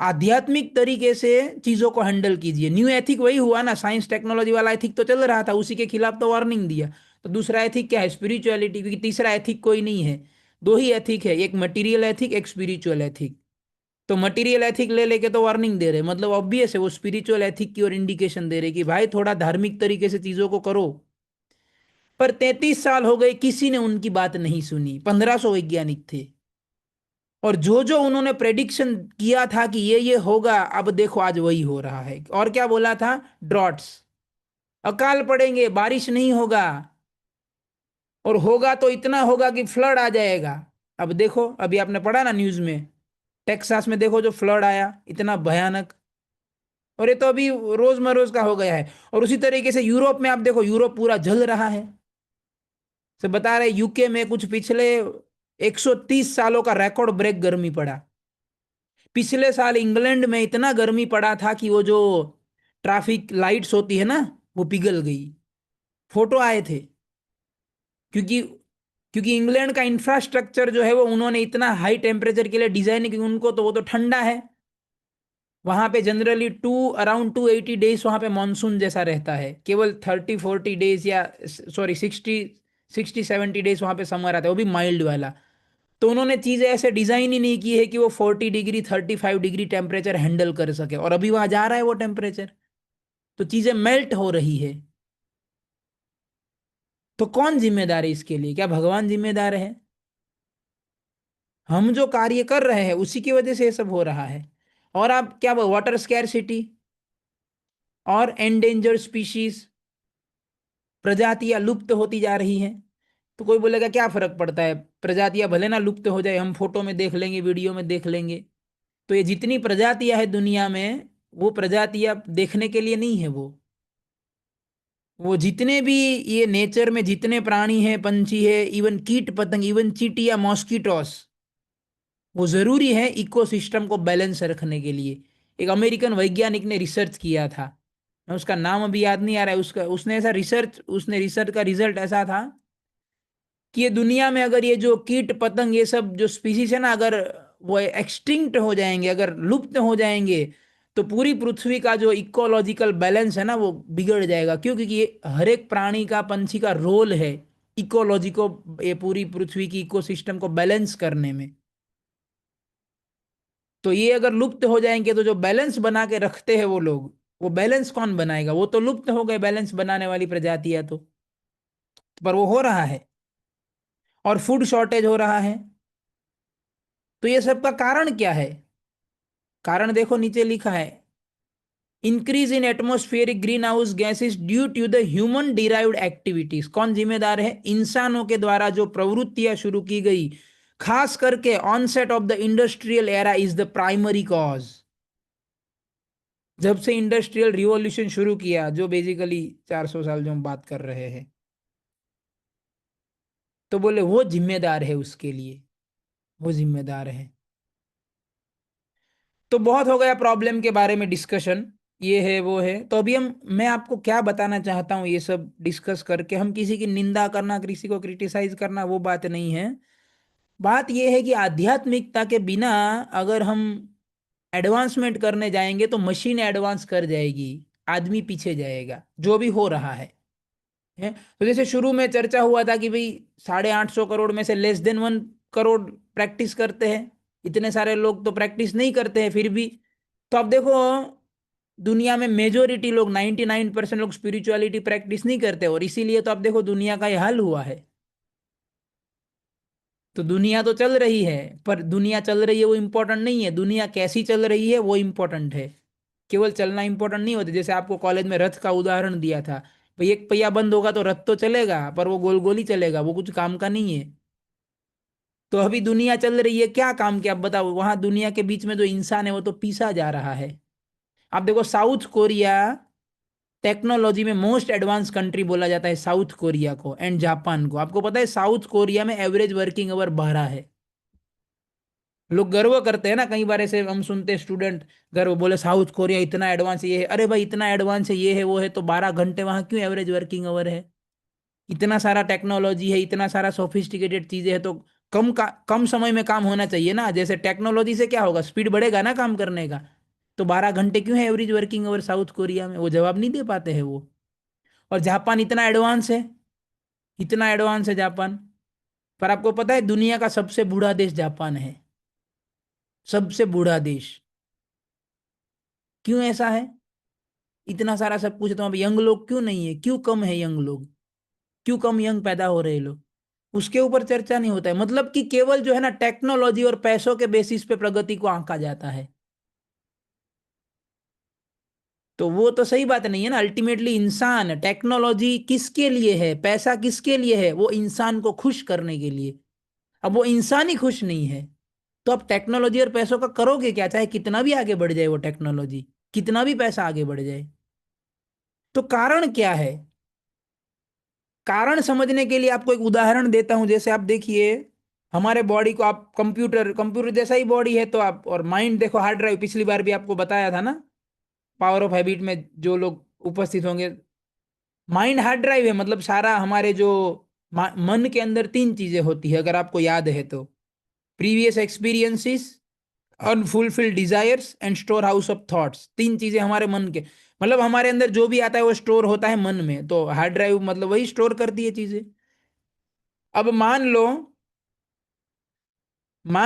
Speaker 1: आध्यात्मिक तरीके से चीजों को हैंडल कीजिए। न्यू एथिक वही हुआ ना, साइंस टेक्नोलॉजी वाला एथिक तो चल रहा था, उसी के खिलाफ तो वार्निंग दिया। तो दूसरा एथिक क्या है? स्पिरिचुअलिटी, क्योंकि तीसरा एथिक कोई नहीं है, दो ही एथिक है, एक मटेरियल एथिक, एक स्पिरिचुअल एथिक। तो मटेरियल एथिक ले लेके तो वार्निंग दे रहे, मतलब ऑब्वियस है वो स्पिरिचुअल एथिक की ओर इंडिकेशन दे रहे कि भाई थोड़ा धार्मिक तरीके से चीजों को करो। पर 33 साल हो गए, किसी ने उनकी बात नहीं सुनी। 1500 वैज्ञानिक थे, और जो जो उन्होंने प्रेडिक्शन किया था कि ये होगा, अब देखो आज वही हो रहा है। और क्या बोला था? ड्रॉट्स, अकाल पड़ेंगे, बारिश नहीं होगा, और होगा तो इतना होगा कि फ्लड आ जाएगा। अब देखो, अभी आपने पढ़ा ना न्यूज में, टेक्सास में देखो जो फ्लड आया, इतना भयानक। और ये तो अभी रोजमरोज का हो गया है। और उसी तरीके से यूरोप में आप देखो, यूरोप पूरा जल रहा है। से बता रहे यूके में कुछ पिछले 130 सालों का रिकॉर्ड ब्रेक गर्मी पड़ा। पिछले साल इंग्लैंड में इतना गर्मी पड़ा था कि वो जो ट्रैफिक लाइट्स होती है ना, वो पिघल गई। फोटो आए थे। क्योंकि क्योंकि इंग्लैंड का इंफ्रास्ट्रक्चर जो है वो उन्होंने इतना हाई टेम्परेचर के लिए डिजाइन, क्योंकि उनको तो वो तो ठंडा है। वहां पे जनरली अराउंड 280 डेज वहां पे मानसून जैसा रहता है, केवल 30-40 डेज, या सॉरी 60-70 डेज वहां पे समर आता है, वो भी माइल्ड वाला। तो उन्होंने चीजें ऐसे डिजाइन ही नहीं की है कि वो 40 डिग्री 35 डिग्री टेम्परेचर हैंडल कर सके, और अभी वहां जा रहा है वो टेम्परेचर। तो चीजें मेल्ट हो रही है। तो कौन जिम्मेदार है इसके लिए? क्या भगवान जिम्मेदार है? हम जो कार्य कर रहे हैं उसी की वजह से ये सब हो रहा है। और आप क्या, वाटर स्कैरसिटी और एंडेंजर स्पीशीज, प्रजातियां लुप्त होती जा रही हैं। तो कोई बोलेगा क्या फर्क पड़ता है, प्रजातियां भले ना लुप्त हो जाए, हम फोटो में देख लेंगे, वीडियो में देख लेंगे। तो ये जितनी प्रजातियां हैं दुनिया में, वो प्रजातियां देखने के लिए नहीं है। वो जितने भी ये नेचर में जितने प्राणी हैं, पंछी है, इवन कीट पतंग, इवन चींटियां, मॉस्किटोस, वो जरूरी है इकोसिस्टम को बैलेंस रखने के लिए। एक अमेरिकन वैज्ञानिक ने रिसर्च किया था, मैं उसका नाम अभी याद नहीं आ रहा है, उसका उसने रिसर्च का रिजल्ट ऐसा था कि ये दुनिया में अगर ये जो कीट पतंग, ये सब जो स्पीसीज है ना, अगर वो एक्सटिंक्ट हो जाएंगे, अगर लुप्त हो जाएंगे, तो पूरी पृथ्वी का जो इकोलॉजिकल बैलेंस है ना वो बिगड़ जाएगा। क्यों? क्योंकि ये हर एक प्राणी का, पंछी का रोल है इकोलॉजी को, ये पूरी पृथ्वी की इकोसिस्टम को बैलेंस करने में। तो ये अगर लुप्त हो जाएंगे तो जो बैलेंस बना के रखते हैं वो लोग, वो बैलेंस कौन बनाएगा? वो तो लुप्त हो गए बैलेंस बनाने वाली प्रजातियां तो। पर वो हो रहा है, और फूड शॉर्टेज हो रहा है। तो ये सब का कारण क्या है? कारण देखो नीचे लिखा है, increase in atmospheric green house gases due to the human derived activities. कौन जिम्मेदार है? इंसानों के द्वारा जो प्रवृत्तियां शुरू की गई, खास करके onset of the industrial era is the primary cause. जब से इंडस्ट्रियल रिवॉल्यूशन शुरू किया, जो बेसिकली 400 साल जो हम बात कर रहे हैं, तो बोले वो जिम्मेदार है उसके लिए, वो जिम्मेदार है। तो बहुत हो गया प्रॉब्लम के बारे में डिस्कशन, ये है वो है। तो अभी हम, मैं आपको क्या बताना चाहता हूँ, ये सब डिस्कस करके, हम किसी की निंदा करना, किसी को क्रिटिसाइज करना, वो बात नहीं है। बात ये है कि आध्यात्मिकता के बिना अगर हम एडवांसमेंट करने जाएंगे तो मशीन एडवांस कर जाएगी, आदमी पीछे जाएगा, जो भी हो रहा है। तो जैसे शुरू में चर्चा हुआ था कि भाई 850 करोड़ में से लेस देन 1 करोड़ प्रैक्टिस करते हैं, इतने सारे लोग तो प्रैक्टिस नहीं करते हैं फिर भी। तो अब देखो, दुनिया में मेजोरिटी लोग, 99% लोग स्पिरिचुअलिटी प्रैक्टिस नहीं करते, और इसीलिए तो अब देखो दुनिया का ये हाल हुआ है। तो दुनिया तो चल रही है, पर दुनिया चल रही है वो इम्पोर्टेंट नहीं है, दुनिया कैसी चल रही है वो इम्पोर्टेंट है। केवल चलना इंपॉर्टेंट नहीं होता। जैसे आपको कॉलेज में रथ का उदाहरण दिया था, भाई एक पहिया बंद होगा तो रथ तो चलेगा, पर वो गोल गोल ही चलेगा, वो कुछ काम का नहीं है। तो अभी दुनिया चल रही है, क्या काम के आप बताओ, वहां दुनिया के बीच में जो इंसान है वो तो पीसा जा रहा है। आप देखो साउथ कोरिया, टेक्नोलॉजी में मोस्ट एडवांस कंट्री बोला जाता है साउथ कोरिया को एंड जापान को। आपको पता है साउथ कोरिया में एवरेज वर्किंग आवर 12 है। लोग गर्व करते हैं ना, कई बार ऐसे हम सुनते हैं स्टूडेंट गर्व, बोले साउथ कोरिया इतना एडवांस है, ये है। अरे भाई इतना एडवांस है, ये है वो है, तो 12 घंटे वहां क्यों एवरेज वर्किंग आवर है? इतना सारा टेक्नोलॉजी है, इतना सारा सोफिस्टिकेटेड चीजें है, तो कम समय में काम होना चाहिए ना। जैसे टेक्नोलॉजी से क्या होगा, स्पीड बढ़ेगा ना काम करने का। तो 12 घंटे क्यों है average working hour south Korea में? वो जवाब नहीं दे पाते हैं वो। और जापान इतना एडवांस है, इतना एडवांस है जापान। पर आपको पता है दुनिया का सबसे बूढ़ा देश जापान है, सबसे बूढ़ा देश। क्यों ऐसा है? इतना सारा सब कुछ, तो अब यंग लोग क्यों नहीं है, क्यों कम है यंग लोग, क्यों कम यंग पैदा हो रहे लोग? उसके ऊपर चर्चा नहीं होता है। मतलब कि केवल जो है ना टेक्नोलॉजी और पैसों के बेसिस पे प्रगति को आंका जाता है। तो वो तो सही बात नहीं है ना। अल्टीमेटली इंसान, टेक्नोलॉजी किसके लिए है, पैसा किसके लिए है? वो इंसान को खुश करने के लिए। अब वो इंसान ही खुश नहीं है, तो अब टेक्नोलॉजी और पैसों का करोगे क्या? चाहे कितना भी आगे बढ़ जाए वो टेक्नोलॉजी, कितना भी पैसा आगे बढ़ जाए। तो कारण क्या है? कारण समझने के लिए आपको एक उदाहरण देता हूं। जैसे आप देखिए, हमारे बॉडी को आप कंप्यूटर, कंप्यूटर जैसा ही बॉडी है, तो आप, और माइंड देखो हार्ड ड्राइव, पिछली बार भी आपको बताया था ना, पावर ऑफ हैबिट में जो लोग उपस्थित होंगे। माइंड हार्ड ड्राइव है, मतलब सारा हमारे जो मन के अंदर 3 चीजें होती है, अगर आपको याद है तो: previous experiences, unfulfilled desires and store house of thoughts. 3 चीजें हमारे मन के, मतलब हमारे अंदर जो भी आता है वो स्टोर होता है मन में। तो हार्ड ड्राइव मतलब वही स्टोर करती है चीजें। अब मान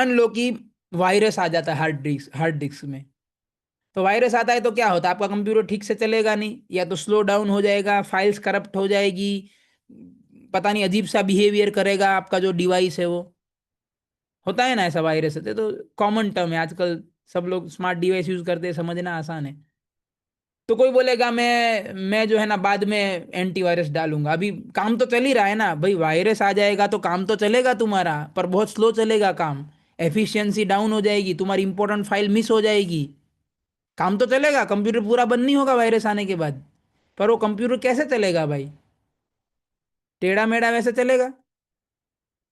Speaker 1: लो कि वायरस आ जाता है हार्ड डिस्क में। तो वायरस आता है तो क्या होता है, आपका कंप्यूटर ठीक से चलेगा नहीं, या तो स्लो डाउन हो जाएगा, फाइल्स करप्ट हो जाएगी, पता नहीं अजीब सा बिहेवियर करेगा आपका जो डिवाइस है वो। होता है ना ऐसा, वायरस होते तो कॉमन टर्म है आजकल, सब लोग स्मार्ट डिवाइस यूज करते हैं, समझना आसान है। तो कोई बोलेगा मैं जो है ना बाद में एंटीवायरस डालूंगा, अभी काम तो चल ही रहा है ना भाई। वायरस आ जाएगा तो काम तो चलेगा तुम्हारा, पर बहुत स्लो चलेगा काम, एफिशिएंसी डाउन हो जाएगी, तुम्हारी इंपॉर्टेंट फाइल मिस हो जाएगी। काम तो चलेगा, कंप्यूटर पूरा बंद नहीं होगा वायरस आने के बाद, पर वो कंप्यूटर कैसे चलेगा भाई? टेढ़ा मेढ़ा वैसे चलेगा।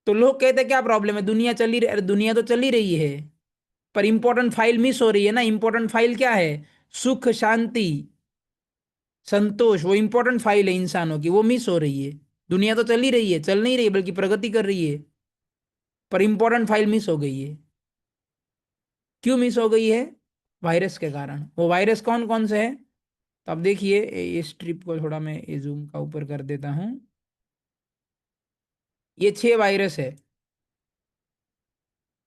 Speaker 1: तो लोग कहते हैं क्या प्रॉब्लम है, दुनिया चल ही रही, अरे दुनिया तो चल ही रही है, पर इंपॉर्टेंट फाइल मिस हो रही है ना। इंपॉर्टेंट फाइल क्या है? सुख, शांति, संतोष, वो इंपॉर्टेंट फाइल है इंसानों की, वो मिस हो रही है। दुनिया तो चल ही रही है, चल नहीं रही है, बल्कि प्रगति कर रही है, पर इंपॉर्टेंट फाइल मिस हो गई है। क्यों मिस हो गई है? वायरस के कारण। वो वायरस कौन कौन से है? तो अब देखिए, इस ट्रिप को थोड़ा मैं ये जूम का ऊपर कर देता हूँ। ये 6 वायरस है: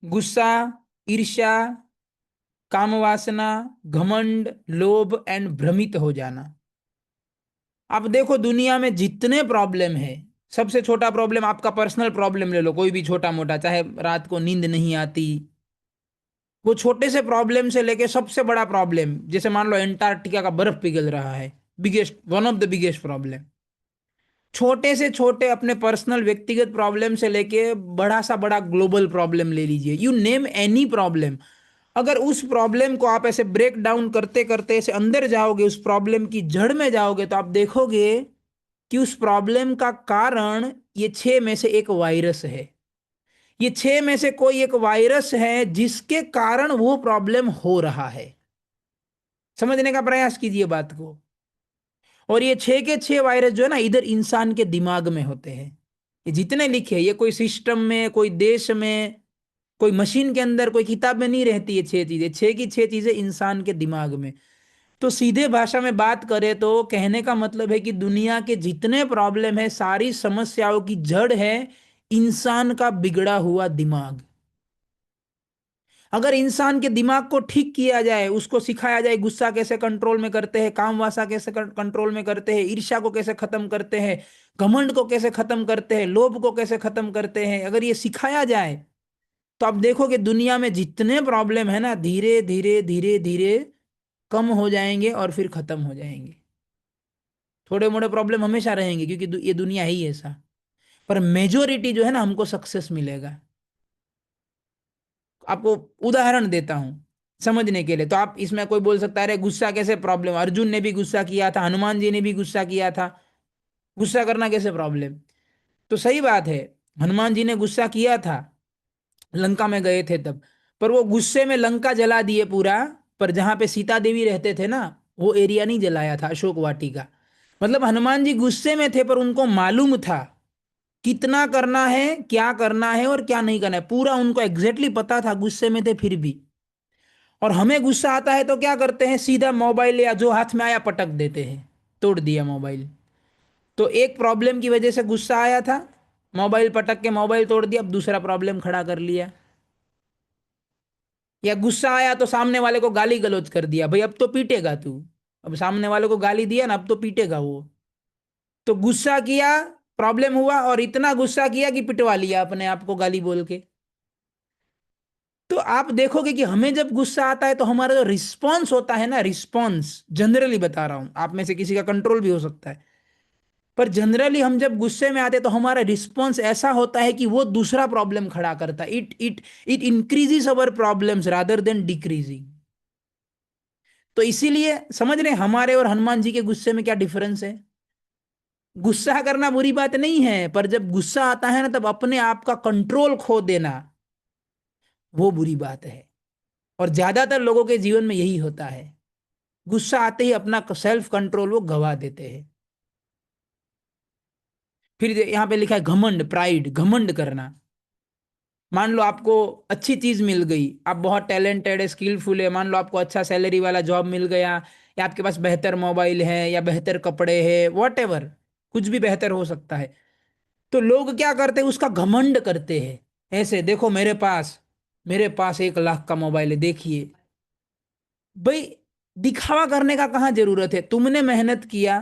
Speaker 1: गुस्सा, ईर्ष्या, कामवासना, घमंड, लोभ एंड भ्रमित हो जाना। अब देखो दुनिया में जितने प्रॉब्लम है, सबसे छोटा प्रॉब्लम आपका पर्सनल प्रॉब्लम ले लो, कोई भी छोटा मोटा, चाहे रात को नींद नहीं आती, वो छोटे से प्रॉब्लम से लेके सबसे बड़ा प्रॉब्लम, जैसे मान लो एंटार्क्टिका का बर्फ पिघल रहा है, biggest, one of the biggest problem. छोटे से छोटे अपने पर्सनल व्यक्तिगत प्रॉब्लम से लेके बड़ा सा बड़ा ग्लोबल प्रॉब्लम ले लीजिए, यू नेम एनी प्रॉब्लम। अगर उस प्रॉब्लम को आप ऐसे ब्रेक डाउन करते करते ऐसे अंदर जाओगे, उस प्रॉब्लम की जड़ में जाओगे, तो आप देखोगे कि उस प्रॉब्लम का कारण ये छह में से एक वायरस है। ये छह में से कोई एक वायरस है जिसके कारण वो प्रॉब्लम हो रहा है। समझने का प्रयास कीजिए बात को। और ये छह के छह वायरस जो है ना, इधर इंसान के दिमाग में होते हैं। ये जितने लिखे, ये कोई सिस्टम में, कोई देश में, कोई मशीन के अंदर, कोई किताब में नहीं रहती। ये छह चीजें, छह की छह चीजें इंसान के दिमाग में। तो सीधे भाषा में बात करें तो कहने का मतलब है कि दुनिया के जितने प्रॉब्लम है, सारी समस्याओं की जड़ है इंसान का बिगड़ा हुआ दिमाग। अगर इंसान के दिमाग को ठीक किया जाए, उसको सिखाया जाए गुस्सा कैसे कंट्रोल में करते हैं, काम वासा कैसे कंट्रोल में करते हैं, ईर्ष्या को कैसे खत्म करते हैं, घमंड को कैसे खत्म करते हैं, लोभ को कैसे खत्म करते हैं, अगर ये सिखाया जाए, तो आप देखोगे दुनिया में जितने प्रॉब्लम है ना, धीरे धीरे धीरे धीरे कम हो जाएंगे और फिर खत्म हो जाएंगे। थोड़े मोड़े प्रॉब्लम हमेशा रहेंगे क्योंकि ये दुनिया ही ऐसा। पर मेजोरिटी जो है ना, हमको सक्सेस मिलेगा। आपको उदाहरण देता हूं समझने के लिए। तो आप इसमें कोई बोल सकता है अरे गुस्सा कैसे प्रॉब्लम, अर्जुन ने भी गुस्सा किया था, हनुमान जी ने भी गुस्सा किया था, गुस्सा करना कैसे प्रॉब्लम। तो सही बात है, हनुमान जी ने गुस्सा किया था, लंका में गए थे तब। पर वो गुस्से में लंका जला दिए पूरा। पर जहां पे सीता देवी रहते थे ना, वो एरिया नहीं जलाया था, अशोक वाटिका। मतलब हनुमान जी गुस्से में थे, पर उनको मालूम था कितना करना है, क्या करना है और क्या नहीं करना है, पूरा उनको एग्जैक्टली पता था, गुस्से में थे फिर भी। और हमें गुस्सा आता है तो क्या करते हैं, सीधा मोबाइल या जो हाथ में आया पटक देते हैं, तोड़ दिया मोबाइल। तो एक प्रॉब्लम की वजह से गुस्सा आया था, मोबाइल पटक के मोबाइल तोड़ दिया, अब दूसरा प्रॉब्लम खड़ा कर लिया। या गुस्सा आया तो सामने वाले को गाली गलौज कर दिया, भाई अब तो पीटेगा तू। अब सामने वाले को गाली दिया ना, अब तो पीटेगा वो। तो गुस्सा किया, प्रॉब्लम हुआ, और इतना गुस्सा किया कि पिटवा लिया अपने आप को गाली बोल के। तो आप देखोगे कि हमें जब गुस्सा आता है तो हमारा जो रिस्पॉन्स होता है ना, रिस्पॉन्स जनरली बता रहा हूं, आप में से किसी का कंट्रोल भी हो सकता है, पर जनरली हम जब गुस्से में आते हैं तो हमारा रिस्पॉन्स ऐसा होता है कि वो दूसरा प्रॉब्लम खड़ा करता है। It increases our problems rather than decreasing. तो इसीलिए समझ रहे हैं हमारे और हनुमान जी के गुस्से में क्या डिफरेंस है। गुस्सा करना बुरी बात नहीं है, पर जब गुस्सा आता है ना, तब अपने आप का कंट्रोल खो देना, वो बुरी बात है। और ज्यादातर लोगों के जीवन में यही होता है, गुस्सा आते ही अपना सेल्फ कंट्रोल वो गवा देते हैं। फिर यहां पे लिखा है घमंड, प्राइड, घमंड करना। मान लो आपको अच्छी चीज मिल गई, आप बहुत टैलेंटेड है, स्किलफुल है, मान लो आपको अच्छा सैलरी वाला जॉब मिल गया, या आपके पास बेहतर मोबाइल है या बेहतर कपड़े हैं, वॉट एवर, कुछ भी बेहतर हो सकता है। तो लोग क्या करते हैं, उसका घमंड करते हैं। ऐसे देखो मेरे पास 1 लाख का मोबाइल है, देखिए। भाई, दिखावा करने का कहाँ जरूरत है, तुमने मेहनत किया,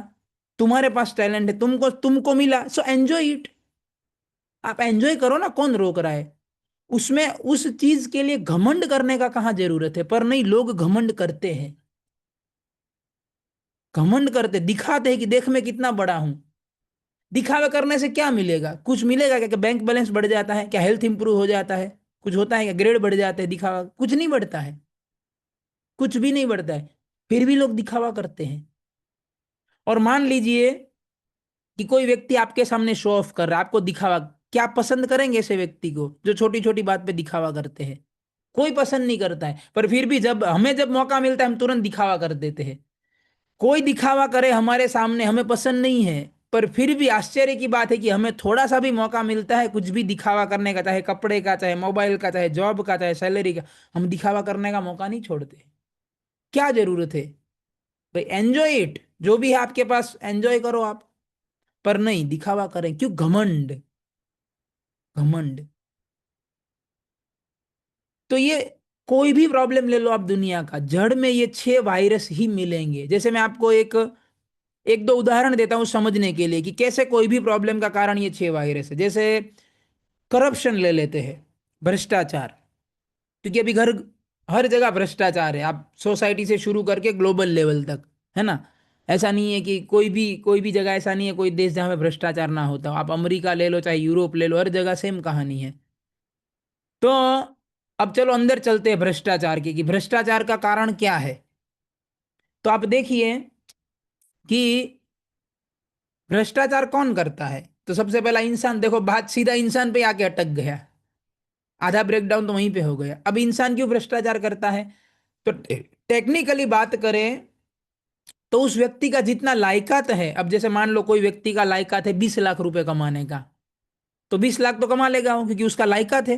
Speaker 1: तुम्हारे पास टैलेंट है, तुमको तुमको मिला, सो एंजॉय इट। आप एंजॉय करो ना, कौन रोक रहा है। उसमें उस चीज के लिए घमंड करने का कहाँ जरूरत है। पर नहीं, लोग घमंड करते हैं, घमंड करते, दिखाते हैं कि देख मैं कितना बड़ा हूं। दिखावा करने से क्या मिलेगा, कुछ मिलेगा क्या? बैंक बैलेंस बढ़ जाता है क्या? हेल्थ इंप्रूव हो जाता है? कुछ होता है क्या? ग्रेड बढ़ जाते हैं? दिखावा कुछ नहीं बढ़ता है, कुछ भी नहीं बढ़ता है। फिर भी लोग दिखावा करते हैं। और मान लीजिए कि कोई व्यक्ति आपके सामने शो ऑफ कर रहा है, आपको दिखावा, क्या आप पसंद करेंगे ऐसे व्यक्ति को जो छोटी छोटी बात पे दिखावा करते हैं? कोई पसंद नहीं करता है। पर फिर भी जब मौका मिलता है, हम तुरंत दिखावा कर देते हैं। कोई दिखावा करे हमारे सामने, हमें पसंद नहीं है, पर फिर भी आश्चर्य की बात है कि हमें थोड़ा सा भी मौका मिलता है कुछ भी दिखावा करने का, चाहे कपड़े का, चाहे मोबाइल का, चाहे जॉब का, चाहे सैलरी का, हम दिखावा करने का मौका नहीं छोड़ते। क्या जरूरत है? भाई एंजॉय इट, जो भी है आपके पास एंजॉय करो आप। पर नहीं, दिखावा करें क्यों? घमंड, घमंड। तो ये कोई भी प्रॉब्लम ले लो आप दुनिया का, जड़ में ये छह वायरस ही मिलेंगे। जैसे मैं आपको एक एक दो उदाहरण देता हूं समझने के लिए कि कैसे कोई भी प्रॉब्लम का कारण ये छह वायरस है। जैसे करप्शन ले लेते हैं, भ्रष्टाचार। क्योंकि अभी घर हर जगह भ्रष्टाचार है, आप सोसाइटी से शुरू करके ग्लोबल लेवल तक, है ना। ऐसा नहीं है कि कोई भी जगह ऐसा नहीं है, कोई देश जहाँ पे भ्रष्टाचार ना होता हो। आप अमेरिका ले लो, चाहे यूरोप ले लो, हर जगह सेम कहानी है। तो अब चलो अंदर चलते हैं भ्रष्टाचार की, कि भ्रष्टाचार का कारण क्या है। तो आप देखिए कि भ्रष्टाचार कौन करता है। तो सबसे पहला इंसान, देखो बात सीधा इंसान पे आके अटक गया, आधा ब्रेकडाउन तो वहीं पे हो गया। अब इंसान क्यों भ्रष्टाचार करता है, तो टेक्निकली बात करें तो उस व्यक्ति का जितना लायकात है, अब जैसे मान लो कोई व्यक्ति का लायकात है 20 लाख रुपए कमाने का, तो 20 लाख तो कमा लेगा वो, क्योंकि उसका लायकात है।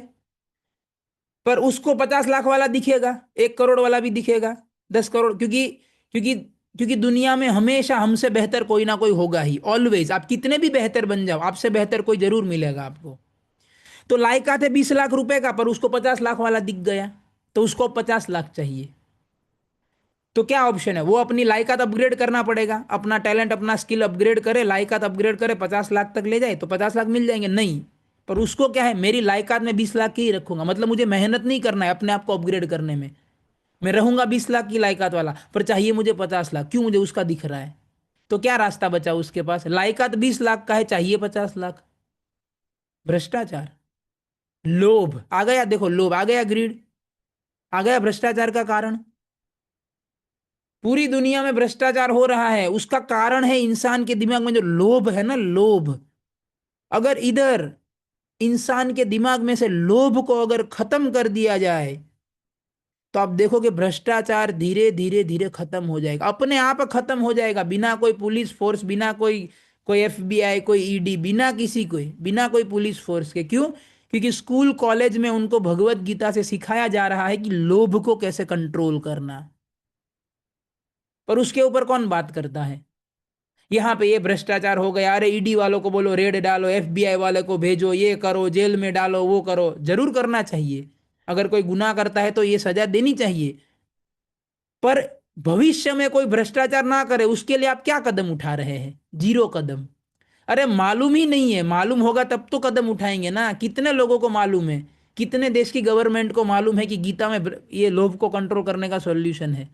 Speaker 1: पर उसको 50 लाख वाला दिखेगा, 1 करोड़ वाला भी दिखेगा, 10 करोड़, क्योंकि क्योंकि क्योंकि दुनिया में हमेशा हमसे बेहतर कोई ना कोई होगा ही, ऑलवेज। आप कितने भी बेहतर बन जाओ, आपसे बेहतर कोई जरूर मिलेगा आपको। तो लायकात है 20 लाख रुपए का, पर उसको 50 लाख वाला दिख गया, तो उसको 50 लाख चाहिए। तो क्या ऑप्शन है, वो अपनी लायकात अपग्रेड करना पड़ेगा, अपना टैलेंट अपना स्किल अपग्रेड करे, लायकात अपग्रेड करे, 50 लाख तक ले जाए तो 50 लाख मिल जाएंगे, नहीं। पर उसको क्या है, मेरी लायकात में 20 लाख की ही रखूंगा, मतलब मुझे मेहनत नहीं करना है अपने आप को अपग्रेड करने में। मैं रहूंगा 20 लाख की लायकात वाला, पर चाहिए मुझे 50 लाख, क्यों, मुझे उसका दिख रहा है। तो क्या रास्ता बचा उसके पास, लायकात 20 लाख का है, चाहिए 50 लाख। भ्रष्टाचार, लोभ आ गया, देखो लोभ आ गया, ग्रीड आ गया, भ्रष्टाचार का कारण। पूरी दुनिया में भ्रष्टाचार हो रहा है, उसका कारण है इंसान के दिमाग में जो लोभ है ना, लोभ। अगर इधर इंसान के दिमाग में से लोभ को अगर खत्म कर दिया जाए, तो आप देखोगे भ्रष्टाचार धीरे धीरे धीरे खत्म हो जाएगा, अपने आप खत्म हो जाएगा, बिना कोई पुलिस फोर्स, बिना कोई कोई एफबीआई, कोई ईडी, बिना कोई पुलिस फोर्स के। क्यों, क्योंकि स्कूल कॉलेज में उनको भगवत गीता से सिखाया जा रहा है कि लोभ को कैसे कंट्रोल करना। पर उसके ऊपर कौन बात करता है। यहाँ पे ये भ्रष्टाचार हो गया, अरे ईडी वालों को बोलो रेड डालो, एफबीआई वाले को भेजो, ये करो, जेल में डालो, वो करो, जरूर करना चाहिए। अगर कोई गुनाह करता है तो ये सजा देनी चाहिए। पर भविष्य में कोई भ्रष्टाचार ना करे, उसके लिए आप क्या कदम उठा रहे हैं, जीरो कदम। अरे मालूम ही नहीं है, मालूम होगा तब तो कदम उठाएंगे ना। कितने लोगों को मालूम है, कितने देश की गवर्नमेंट को मालूम है कि गीता में ये लोभ को कंट्रोल करने का सॉल्यूशन है।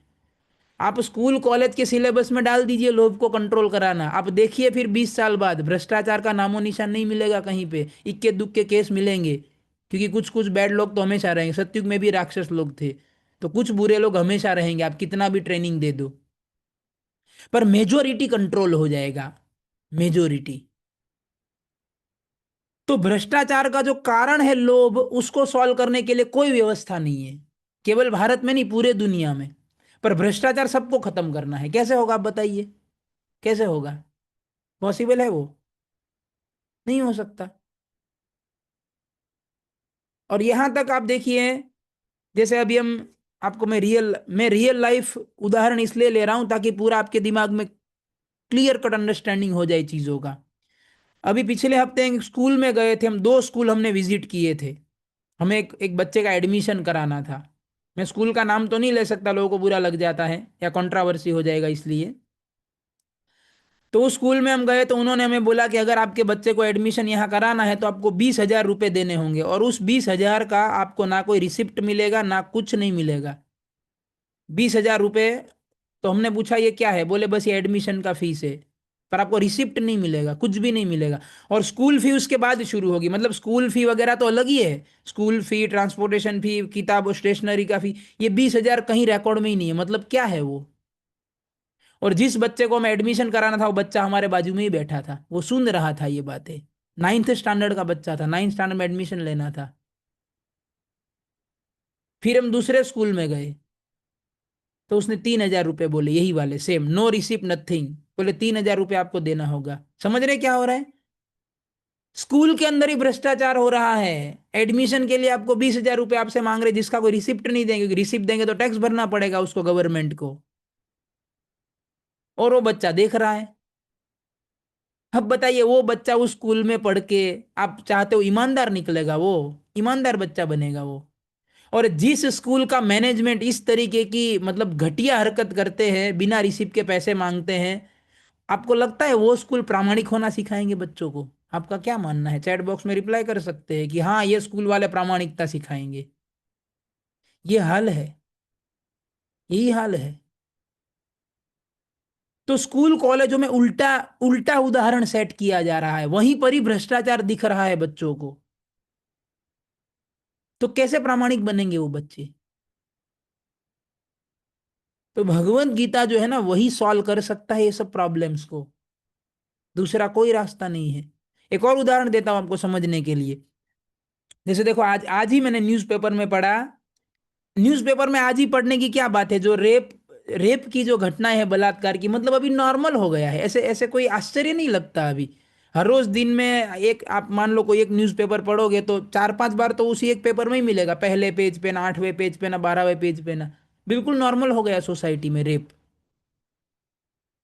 Speaker 1: आप स्कूल कॉलेज के सिलेबस में डाल दीजिए लोभ को कंट्रोल कराना, आप देखिए फिर 20 साल बाद भ्रष्टाचार का नामो निशान नहीं मिलेगा कहीं पे, इक्के दुक्के केस मिलेंगे। क्योंकि कुछ कुछ बैड लोग तो हमेशा रहेंगे, सतयुग में भी राक्षस लोग थे, तो कुछ बुरे लोग हमेशा रहेंगे, आप कितना भी ट्रेनिंग दे दो। पर मेजोरिटी कंट्रोल हो जाएगा, मेजोरिटी। तो भ्रष्टाचार का जो कारण है लोभ, उसको सॉल्व करने के लिए कोई व्यवस्था नहीं है, केवल भारत में नहीं, पूरे दुनिया में। पर भ्रष्टाचार सबको खत्म करना है, कैसे होगा आप बताइए, कैसे होगा, पॉसिबल है वो, नहीं हो सकता। और यहां तक आप देखिए, जैसे अभी हम, आपको मैं रियल लाइफ उदाहरण इसलिए ले रहा हूं ताकि पूरा आपके दिमाग में क्लियर कट अंडरस्टैंडिंग हो जाए चीजों का। अभी पिछले हफ्ते एक स्कूल में गए थे हम, दो स्कूल हमने विजिट किए थे। हमें एक बच्चे का एडमिशन कराना था। मैं स्कूल का नाम तो नहीं ले सकता, लोगों को बुरा लग जाता है या कंट्रोवर्सी हो जाएगा इसलिए। तो उस स्कूल में हम गए तो उन्होंने हमें बोला कि अगर आपके बच्चे को एडमिशन यहाँ कराना है तो आपको 20,000 रुपये देने होंगे, और उस 20,000 का आपको ना कोई रिसिप्ट मिलेगा, ना कुछ नहीं मिलेगा। 20,000 रुपये। तो हमने पूछा ये क्या है, बोले बस ये एडमिशन का फीस है, पर आपको रिसिप्ट नहीं मिलेगा, कुछ भी नहीं मिलेगा। और स्कूल फी उसके बाद शुरू होगी, मतलब स्कूल फी वगैरह तो अलग ही है, स्कूल फी, ट्रांसपोर्टेशन फी, किताब और स्टेशनरी का फी, ये 20,000 कहीं रिकॉर्ड में ही नहीं है, मतलब क्या है वो। और जिस बच्चे को हमें एडमिशन कराना था वो बच्चा हमारे बाजू में ही बैठा था, वो सुन रहा था ये बातें। 9th स्टैंडर्ड का बच्चा था, 9th स्टैंडर्ड में एडमिशन लेना था। फिर हम दूसरे स्कूल में गए, तो उसने 3,000 रुपये बोले, यही वाले सेम, नो रिसिप्ट नथिंग। बोले 3,000 रुपये आपको देना होगा। समझ रहे क्या हो रहा है, स्कूल के अंदर ही भ्रष्टाचार हो रहा है। एडमिशन के लिए आपको 20,000 रुपये आपसे मांग रहे, जिसका कोई रिसिप्ट नहीं देंगे, क्योंकि रिसिप्ट देंगे तो टैक्स भरना पड़ेगा उसको, गवर्नमेंट को। और वो बच्चा देख रहा है। अब बताइए, वो बच्चा उस स्कूल में पढ़ के, आप चाहते हो ईमानदार निकलेगा वो, ईमानदार बच्चा बनेगा वो। और जिस स्कूल का मैनेजमेंट इस तरीके की मतलब घटिया हरकत करते हैं, बिना रिसिप्ट के पैसे मांगते हैं, आपको लगता है वो स्कूल प्रामाणिक होना सिखाएंगे बच्चों को। आपका क्या मानना है, चैट बॉक्स में रिप्लाई कर सकते हैं कि हाँ ये स्कूल वाले प्रामाणिकता सिखाएंगे। ये हाल है। यही हाल है। तो स्कूल कॉलेजों में उल्टा उल्टा उदाहरण सेट किया जा रहा है, वहीं पर ही भ्रष्टाचार दिख रहा है बच्चों को। तो कैसे प्रामाणिक बनेंगे वो बच्चे? तो भगवत गीता जो है ना, वही सॉल्व कर सकता है ये सब प्रॉब्लम्स को। दूसरा कोई रास्ता नहीं है। एक और उदाहरण देता हूं आपको समझने के लिए। जैसे देखो, आज आज ही मैंने न्यूज़पेपर में पढ़ा। न्यूज़पेपर में आज ही पढ़ने की क्या बात है, जो रेप रेप की जो घटनाएं है, बलात्कार की, मतलब अभी नॉर्मल हो गया है। ऐसे ऐसे कोई आश्चर्य नहीं लगता अभी। हर रोज दिन में एक, आप मान लो कोई एक न्यूज़पेपर पढ़ोगे तो 4-5 बार तो उसी एक पेपर में ही मिलेगा, पहले पेज पे ना, 8वें पेज पे ना, 12वें पेज पे ना। बिल्कुल नॉर्मल हो गया सोसाइटी में रेप।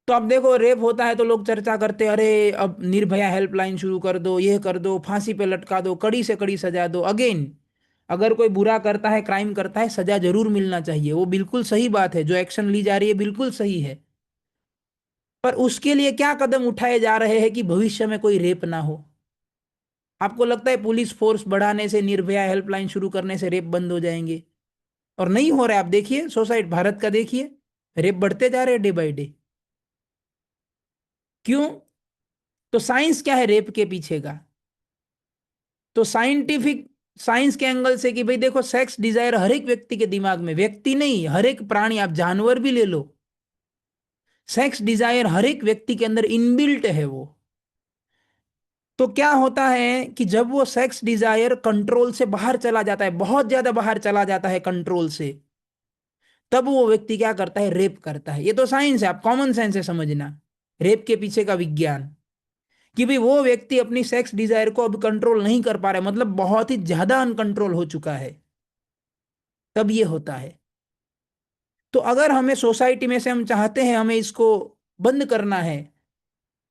Speaker 1: तो अब देखो, रेप होता है तो लोग चर्चा करते हैं, अरे अब निर्भया हेल्पलाइन शुरू कर दो, ये कर दो, फांसी पे लटका दो, कड़ी से कड़ी सजा दो। अगेन, अगर कोई बुरा करता है, क्राइम करता है, सजा जरूर मिलना चाहिए, वो बिल्कुल सही बात है, जो एक्शन ली जा रही है बिल्कुल सही है। पर उसके लिए क्या कदम उठाए जा रहे हैं कि भविष्य में कोई रेप ना हो? आपको लगता है पुलिस फोर्स बढ़ाने से, निर्भया हेल्पलाइन शुरू करने से रेप बंद हो जाएंगे? और नहीं हो रहा है। आप देखिए सोसाइटी भारत का, देखिए रेप बढ़ते जा रहे हैं डे बाय डे। क्यों? तो साइंस क्या है रेप के पीछे का? तो साइंटिफिक, साइंस के एंगल से कि भाई देखो, सेक्स डिजायर हर एक व्यक्ति के दिमाग में, व्यक्ति नहीं, हर एक प्राणी, आप जानवर भी ले लो, सेक्स डिजायर हर एक व्यक्ति के अंदर इनबिल्ट है वो। तो क्या होता है कि जब वो सेक्स डिजायर कंट्रोल से बाहर चला जाता है, बहुत ज्यादा बाहर चला जाता है कंट्रोल से, तब वो व्यक्ति क्या करता है, रेप करता है। ये तो साइंस है, आप कॉमन सेंस है समझना, रेप के पीछे का विज्ञान। कि भाई वो व्यक्ति अपनी सेक्स डिजायर को अब कंट्रोल नहीं कर पा रहा है, मतलब बहुत ही ज्यादा अनकंट्रोल हो चुका है, तब ये होता है। तो अगर हमें सोसाइटी में से, हम चाहते हैं हमें इसको बंद करना है,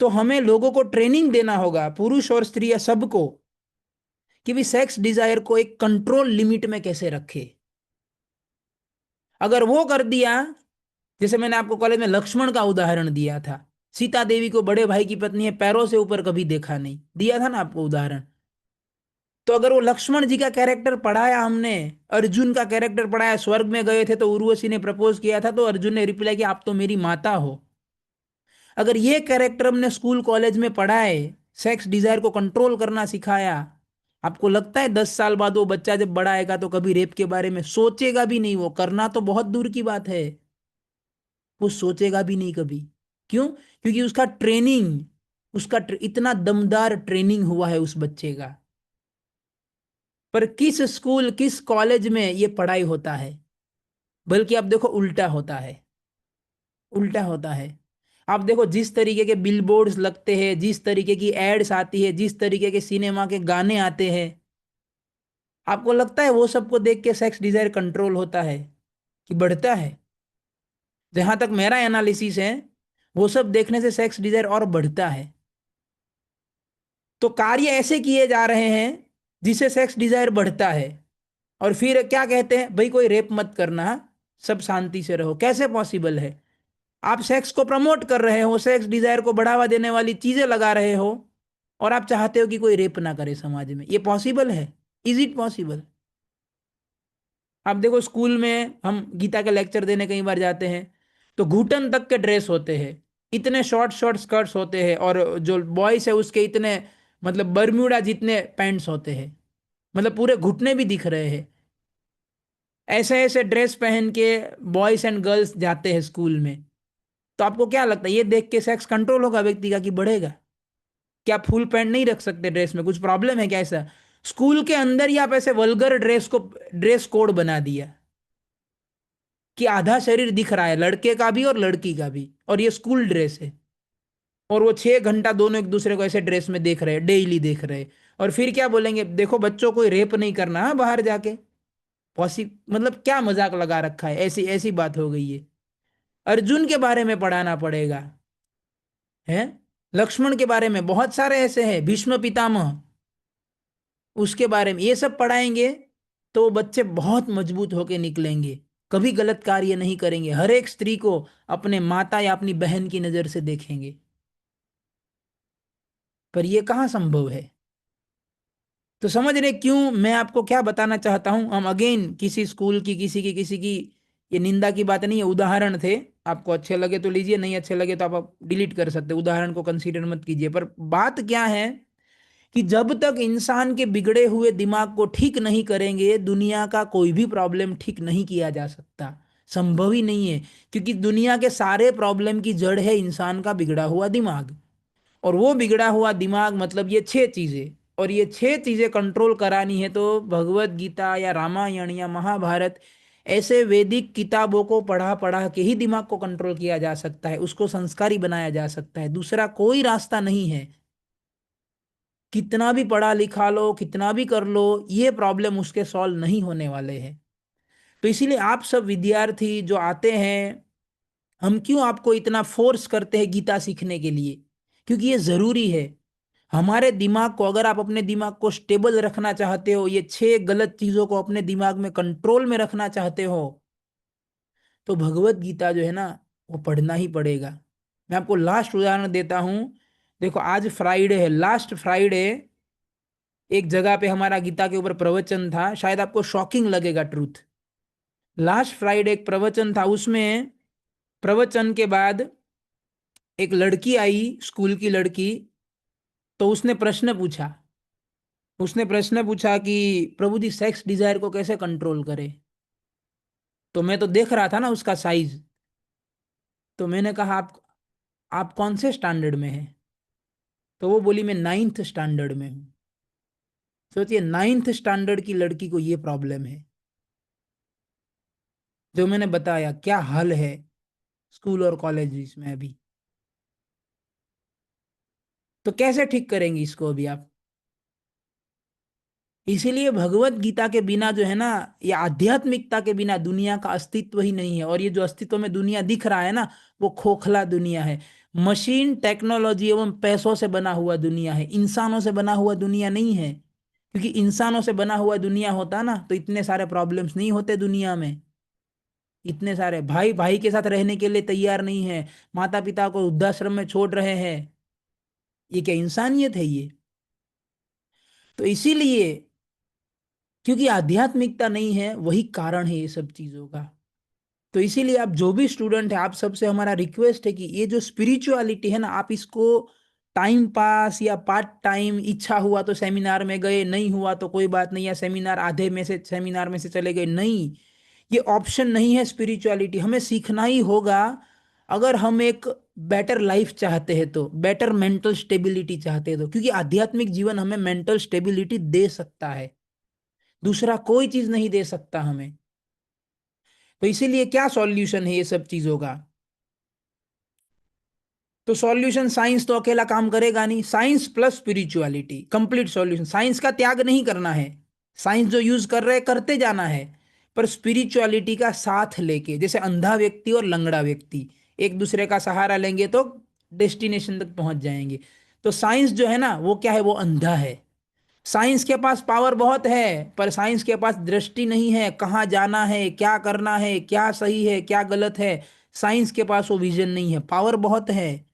Speaker 1: तो हमें लोगों को ट्रेनिंग देना होगा, पुरुष और स्त्री या सबको, कि भी सेक्स डिजायर को एक कंट्रोल लिमिट में कैसे रखे। अगर वो कर दिया, जैसे मैंने आपको कॉलेज में लक्ष्मण का उदाहरण दिया था, सीता देवी को बड़े भाई की पत्नी है, पैरों से ऊपर कभी देखा नहीं, दिया था ना आपको उदाहरण। तो अगर वो लक्ष्मण जी का कैरेक्टर पढ़ाया हमने, अर्जुन का कैरेक्टर पढ़ाया, स्वर्ग में गए थे तो उर्वशी ने प्रपोज किया था, तो अर्जुन ने रिप्लाई किया, आप तो मेरी माता हो। अगर ये कैरेक्टर हमने स्कूल कॉलेज में पढ़ाए, सेक्स डिजायर को कंट्रोल करना सिखाया, आपको लगता है 10 साल बाद वो बच्चा जब बड़ा आएगा तो कभी रेप के बारे में सोचेगा भी नहीं? वो करना तो बहुत दूर की बात है, वो सोचेगा भी नहीं कभी। क्यों? क्योंकि उसका ट्रेनिंग, इतना दमदार ट्रेनिंग हुआ है उस बच्चे का। पर किस स्कूल, किस कॉलेज में ये पढ़ाई होता है? बल्कि आप देखो, उल्टा होता है, उल्टा होता है। आप देखो, जिस तरीके के बिलबोर्ड्स लगते हैं, जिस तरीके की एड्स आती है, जिस तरीके के सिनेमा के गाने आते हैं, आपको लगता है वो सबको देख के सेक्स डिजायर कंट्रोल होता है कि बढ़ता है? जहां तक मेरा एनालिसिस है, वो सब देखने से सेक्स डिजायर और बढ़ता है। तो कार्य ऐसे किए जा रहे हैं जिससे सेक्स डिजायर बढ़ता है, और फिर क्या कहते हैं, भाई कोई रेप मत करना, सब शांति से रहो। कैसे पॉसिबल है? आप सेक्स को प्रमोट कर रहे हो, सेक्स डिजायर को बढ़ावा देने वाली चीजें लगा रहे हो, और आप चाहते हो कि कोई रेप ना करे समाज में। ये पॉसिबल है? Is it possible? आप देखो, स्कूल में हम गीता के लेक्चर देने कई बार जाते हैं, तो घुटन तक के ड्रेस होते हैं, इतने शॉर्ट शॉर्ट स्कर्ट्स होते हैं, और जो बॉयज है उसके इतने, मतलब बरम्यूडा जितने पैंट्स होते हैं, मतलब पूरे घुटने भी दिख रहे हैं। ऐसे ऐसे ड्रेस पहन के बॉयज एंड गर्ल्स जाते हैं स्कूल में। तो आपको क्या लगता है, ये देख के सेक्स कंट्रोल होगा व्यक्ति का कि बढ़ेगा? क्या फुल पैंट नहीं रख सकते ड्रेस में? कुछ प्रॉब्लम है क्या ऐसा? स्कूल के अंदर ही आप ऐसे वल्गर ड्रेस को, ड्रेस कोड बना दिया कि आधा शरीर दिख रहा है, लड़के का भी और लड़की का भी, और ये स्कूल ड्रेस है। और वो 6 घंटा दोनों एक दूसरे को ऐसे ड्रेस में देख रहे हैं, डेली देख रहे हैं। और फिर क्या बोलेंगे, देखो बच्चों को रेप नहीं करना, हाँ, बाहर जाके। पॉसि मतलब क्या मजाक लगा रखा है, ऐसी ऐसी बात हो गई है। अर्जुन के बारे में पढ़ाना पड़ेगा, है, लक्ष्मण के बारे में, बहुत सारे ऐसे हैं, भीष्म पितामह, उसके बारे में ये सब पढ़ाएंगे, तो वो बच्चे बहुत मजबूत होके निकलेंगे, कभी गलत कार्य नहीं करेंगे, हर एक स्त्री को अपने माता या अपनी बहन की नजर से देखेंगे। पर ये कहाँ संभव है? तो समझ रहे क्यों मैं आपको क्या बताना चाहता हूं? हम अगेन किसी स्कूल की, किसी की ये निंदा की बात नहीं है, उदाहरण थे। आपको अच्छे लगे तो लीजिए, नहीं अच्छे लगे तो आप डिलीट कर सकते, उदाहरण को कंसीडर मत कीजिए। पर बात क्या है कि जब तक इंसान के बिगड़े हुए दिमाग को ठीक नहीं करेंगे, दुनिया का कोई भी प्रॉब्लम ठीक नहीं किया जा सकता, संभव ही नहीं है। क्योंकि दुनिया के सारे प्रॉब्लम की जड़ है इंसान का बिगड़ा हुआ दिमाग। और वो बिगड़ा हुआ दिमाग मतलब ये छह चीजें, और ये छह चीजें कंट्रोल करानी है तो भगवत गीता या रामायण या महाभारत ऐसे वैदिक किताबों को पढ़ा पढ़ा के ही दिमाग को कंट्रोल किया जा सकता है, उसको संस्कारी बनाया जा सकता है। दूसरा कोई रास्ता नहीं है। कितना भी पढ़ा लिखा लो, कितना भी कर लो, ये प्रॉब्लम उसके सॉल्व नहीं होने वाले हैं। तो इसीलिए आप सब विद्यार्थी जो आते हैं, हम क्यों आपको इतना फोर्स करते हैं गीता सीखने के लिए? क्योंकि ये जरूरी है। हमारे दिमाग को, अगर आप अपने दिमाग को स्टेबल रखना चाहते हो, ये छह गलत चीजों को अपने दिमाग में कंट्रोल में रखना चाहते हो, तो भगवत गीता जो है ना, वो पढ़ना ही पड़ेगा। मैं आपको लास्ट उदाहरण देता हूं। देखो आज फ्राइडे है, लास्ट फ्राइडे एक जगह पे हमारा गीता के ऊपर प्रवचन था, शायद आपको शॉकिंग लगेगा ट्रूथ। लास्ट फ्राइडे एक प्रवचन था, उसमें प्रवचन के बाद एक लड़की आई, स्कूल की लड़की। तो उसने प्रश्न पूछा कि प्रभु जी सेक्स डिजायर को कैसे कंट्रोल करे। तो मैं तो देख रहा था ना उसका साइज। तो मैंने कहा आप कौन से स्टैंडर्ड में हैं? तो वो बोली मैं 9th स्टैंडर्ड में हूँ। सोचिए 9th स्टैंडर्ड की लड़की को ये प्रॉब्लम है। जो मैंने बताया क्या हाल है स्कूल और कॉलेज में अभी। तो कैसे ठीक करेंगे इसको अभी आप? इसीलिए भगवत गीता के बिना जो है ना, ये आध्यात्मिकता के बिना दुनिया का अस्तित्व ही नहीं है। और ये जो अस्तित्व में दुनिया दिख रहा है ना, वो खोखला दुनिया है। मशीन टेक्नोलॉजी एवं पैसों से बना हुआ दुनिया है, इंसानों से बना हुआ दुनिया नहीं है। क्योंकि इंसानों से बना हुआ दुनिया होता ना, तो इतने सारे प्रॉब्लम्स नहीं होते दुनिया में। इतने सारे भाई भाई के साथ रहने के लिए तैयार नहीं है, माता पिता को वृद्धाश्रम में छोड़ रहे हैं। ये क्या इंसानियत है ये? तो इसीलिए, क्योंकि आध्यात्मिकता नहीं है, वही कारण है ये सब चीजों का। तो इसीलिए आप जो भी स्टूडेंट है, आप सबसे हमारा रिक्वेस्ट है कि ये जो स्पिरिचुअलिटी है ना, आप इसको टाइम पास या पार्ट टाइम, इच्छा हुआ तो सेमिनार में गए, नहीं हुआ तो कोई बात नहीं, या सेमिनार आधे में से सेमिनार में से चले गए, नहीं। ये ऑप्शन नहीं है। स्पिरिचुअलिटी हमें सीखना ही होगा। अगर हम एक बेटर लाइफ चाहते हैं, तो बेटर मेंटल स्टेबिलिटी चाहते हैं, तो क्योंकि आध्यात्मिक जीवन हमें मेंटल स्टेबिलिटी दे सकता है, दूसरा कोई चीज नहीं दे सकता हमें। तो इसीलिए क्या सॉल्यूशन है ये सब चीजों का? तो सॉल्यूशन, साइंस तो अकेला काम करेगा नहीं, science plus spirituality complete solution. Science का त्याग नहीं करना है, साइंस जो यूज कर रहे हैं करते जाना है, पर स्पिरिचुअलिटी का साथ लेके। जैसे अंधा व्यक्ति और लंगड़ा व्यक्ति एक दूसरे का सहारा लेंगे तो डेस्टिनेशन तक पहुंच जाएंगे। तो साइंस जो है ना, वो क्या है, वो अंधा है। साइंस के पास पावर बहुत है, पर साइंस के पास दृष्टि नहीं है, कहाँ जाना है, क्या करना है, क्या सही है क्या गलत है। साइंस के पास वो विजन नहीं है, पावर बहुत है।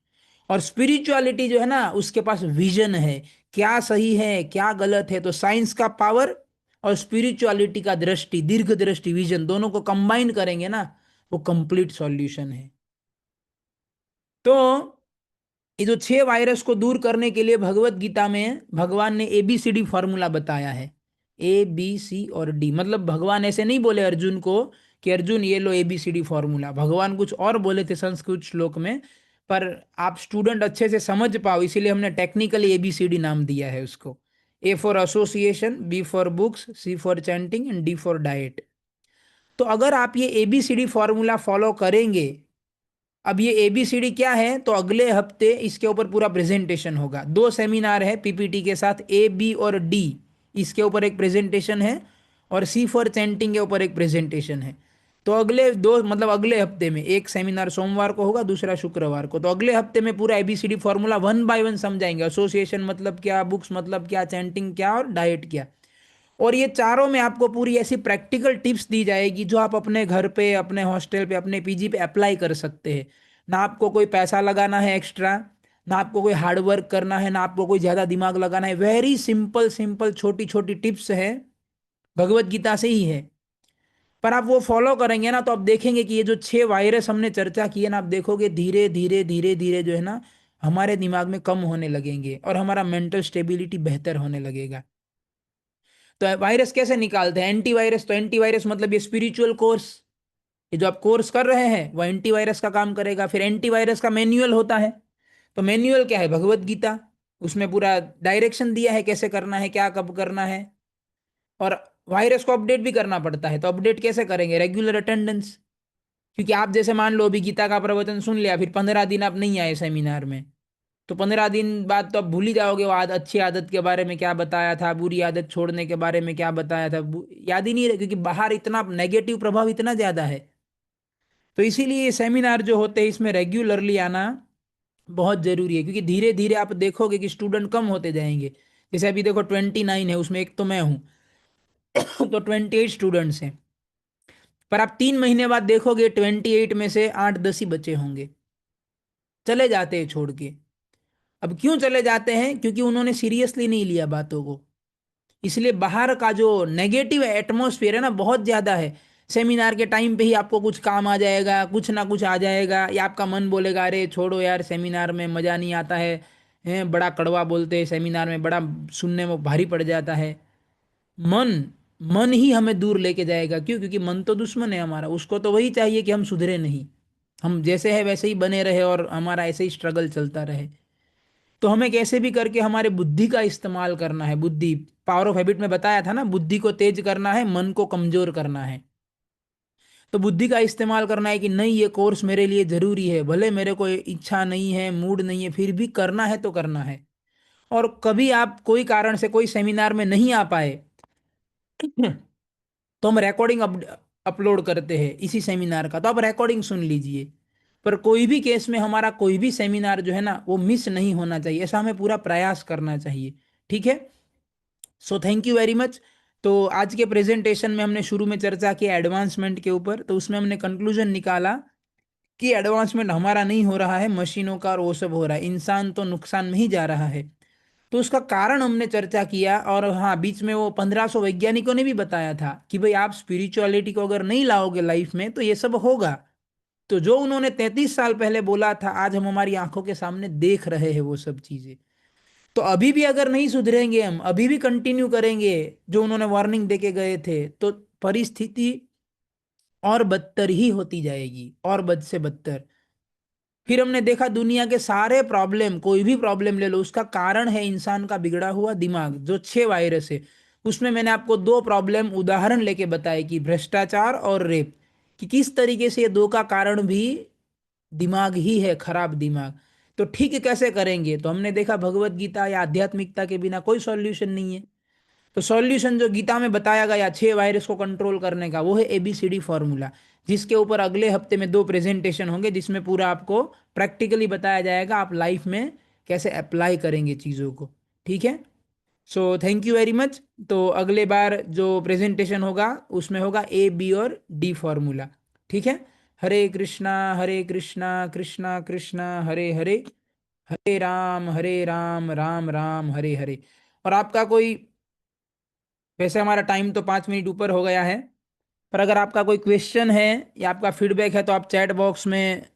Speaker 1: और स्पिरिचुअलिटी जो है ना, उसके पास विजन है, क्या सही है क्या गलत है। तो साइंस का पावर और स्पिरिचुअलिटी का दृष्टि, दीर्घ दृष्टि, विजन, दोनों को कंबाइन करेंगे ना, वो कंप्लीट सॉल्यूशन है। तो ये जो छह वायरस को दूर करने के लिए भगवत गीता में भगवान ने ABCD फॉर्मूला बताया है। A B C और D, मतलब भगवान ऐसे नहीं बोले अर्जुन को कि अर्जुन ये लो ABCD फॉर्मूला। भगवान कुछ और बोले थे संस्कृत श्लोक में, पर आप स्टूडेंट अच्छे से समझ पाओ इसीलिए हमने टेक्निकली ABCD नाम दिया है उसको। A for association, B for books, C for chanting and D for diet. तो अगर आप ये ABCD फॉर्मूला फॉलो करेंगे, अब ये ABCD क्या है, तो अगले हफ्ते इसके ऊपर पूरा प्रेजेंटेशन होगा। 2 सेमिनार है PPT के साथ, A B और D, इसके ऊपर एक प्रेजेंटेशन है, और C फॉर चैंटिंग के ऊपर एक प्रेजेंटेशन है। तो अगले दो, मतलब अगले हफ्ते में एक सेमिनार सोमवार को होगा, दूसरा शुक्रवार को। तो अगले हफ्ते में पूरा ABCD फॉर्मूला 1 बाय 1 समझाएंगे। एसोसिएशन मतलब क्या, बुक्स मतलब क्या, चैंटिंग क्या और डाइट क्या। और ये चारों में आपको पूरी ऐसी प्रैक्टिकल टिप्स दी जाएगी जो आप अपने घर पे, अपने हॉस्टल पे, अपने PG पे अप्लाई कर सकते हैं। ना आपको कोई पैसा लगाना है एक्स्ट्रा, ना आपको कोई हार्ड वर्क करना है, ना आपको कोई ज़्यादा दिमाग लगाना है। वेरी सिंपल सिंपल छोटी छोटी टिप्स है, भगवत गीता से ही है। पर आप वो फॉलो करेंगे ना तो आप देखेंगे कि ये जो 6 वायरस हमने चर्चा की है ना, आप देखोगे धीरे धीरे धीरे धीरे जो है ना हमारे दिमाग में कम होने लगेंगे और हमारा मेंटल स्टेबिलिटी बेहतर होने लगेगा। तो वायरस कैसे निकालते हैं? एंटीवायरस, तो एंटीवायरस मतलब ये स्पिरिचुअल कोर्स, ये जो आप कोर्स कर रहे हैं वो एंटीवायरस का काम करेगा। फिर एंटीवायरस का मैन्युअल होता है। तो मैन्युअल क्या है? भगवत गीता। उसमें पूरा डायरेक्शन दिया है कैसे करना है, क्या कब करना है। और वायरस को अपडेट भी करना पड़ता है, तो अपडेट कैसे करेंगे? Regular attendance. क्योंकि आप जैसे मान लो अभी गीता का प्रवचन सुन लिया, फिर 15 दिन आप नहीं आए सेमिनार में, तो 15 दिन बाद तो आप भूल ही जाओगे वो अच्छी आदत के बारे में क्या बताया था, बुरी आदत छोड़ने के बारे में क्या बताया था, याद ही नहीं रहे, क्योंकि बाहर इतना नेगेटिव प्रभाव इतना ज्यादा है। तो इसीलिए ये सेमिनार जो होते हैं इसमें रेगुलरली आना बहुत जरूरी है, क्योंकि धीरे धीरे आप देखोगे कि स्टूडेंट कम होते जाएंगे। जैसे अभी देखो 29 है, उसमें एक तो मैं हूँ तो 28 स्टूडेंट्स हैं। पर आप 3 महीने बाद देखोगे 28 में से 8-10 ही बचे होंगे, चले जाते हैं छोड़ के। अब क्यों चले जाते हैं? क्योंकि उन्होंने सीरियसली नहीं लिया बातों को। इसलिए बाहर का जो नेगेटिव एटमोसफियर है ना बहुत ज्यादा है। सेमिनार के टाइम पे ही आपको कुछ काम आ जाएगा, कुछ ना कुछ आ जाएगा, या आपका मन बोलेगा अरे छोड़ो यार सेमिनार में मजा नहीं आता है, बड़ा कड़वा बोलते हैं सेमिनार में, बड़ा सुनने में भारी पड़ जाता है। मन मन ही हमें दूर लेके जाएगा। क्यों? क्योंकि मन तो दुश्मन है हमारा, उसको तो वही चाहिए कि हम सुधरे नहीं, हम जैसे है वैसे ही बने रहे और हमारा ऐसे ही स्ट्रगल चलता रहे। तो हमें कैसे भी करके हमारे बुद्धि का इस्तेमाल करना है। बुद्धि, पावर ऑफ हैबिट में बताया था ना, बुद्धि को तेज करना है, मन को कमजोर करना है। तो बुद्धि का इस्तेमाल करना है कि नहीं ये कोर्स मेरे लिए जरूरी है, भले मेरे को इच्छा नहीं है, मूड नहीं है, फिर भी करना है तो करना है। और कभी आप कोई कारण से कोई सेमिनार में नहीं आ पाए तो हम रिकॉर्डिंग अपलोड करते हैं इसी सेमिनार का, तो आप रिकॉर्डिंग सुन लीजिए। पर कोई भी केस में हमारा कोई भी सेमिनार जो है ना वो मिस नहीं होना चाहिए, ऐसा हमें पूरा प्रयास करना चाहिए। ठीक है। So thank you very much. तो आज के प्रेजेंटेशन में हमने शुरू में चर्चा की एडवांसमेंट के ऊपर, तो उसमें हमने कंक्लूजन निकाला कि एडवांसमेंट हमारा नहीं हो रहा है, मशीनों का और वो सब हो रहा है, इंसान तो नुकसान में ही जा रहा है। तो उसका कारण हमने चर्चा किया। और हाँ, बीच में वो 1500 वैज्ञानिकों ने भी बताया था कि भाई आप स्पिरिचुअलिटी को अगर नहीं लाओगे लाइफ में तो ये सब होगा। तो जो उन्होंने 33 साल पहले बोला था आज हम हमारी आंखों के सामने देख रहे हैं वो सब चीजें। तो अभी भी अगर नहीं सुधरेंगे, हम अभी भी कंटिन्यू करेंगे जो उन्होंने वार्निंग देके गए थे, तो परिस्थिति और बदतर ही होती जाएगी, और बद से बदतर। फिर हमने देखा दुनिया के सारे प्रॉब्लम, कोई भी प्रॉब्लम ले लो, उसका कारण है इंसान का बिगड़ा हुआ दिमाग। जो 6 वायरस है उसमें मैंने आपको 2 प्रॉब्लम उदाहरण लेके बताए कि भ्रष्टाचार और रेप, कि किस तरीके से ये दो का कारण भी दिमाग ही है, खराब दिमाग। तो ठीक कैसे करेंगे? तो हमने देखा भगवत गीता या आध्यात्मिकता के बिना कोई सॉल्यूशन नहीं है। तो सॉल्यूशन जो गीता में बताया गया 6 वायरस को कंट्रोल करने का, वो है ABCD फॉर्मूला, जिसके ऊपर अगले हफ्ते में 2 प्रेजेंटेशन होंगे, जिसमें पूरा आपको प्रैक्टिकली बताया जाएगा आप लाइफ में कैसे अप्लाई करेंगे चीज़ों को। ठीक है। So thank you very much. तो अगले बार जो प्रेजेंटेशन होगा उसमें होगा A B और D फॉर्मूला। ठीक है। हरे कृष्णा कृष्णा कृष्णा हरे हरे, हरे राम राम राम हरे हरे। और आपका कोई, वैसे हमारा टाइम तो 5 मिनट ऊपर हो गया है, पर अगर आपका कोई क्वेश्चन है या आपका फीडबैक है तो आप चैट बॉक्स में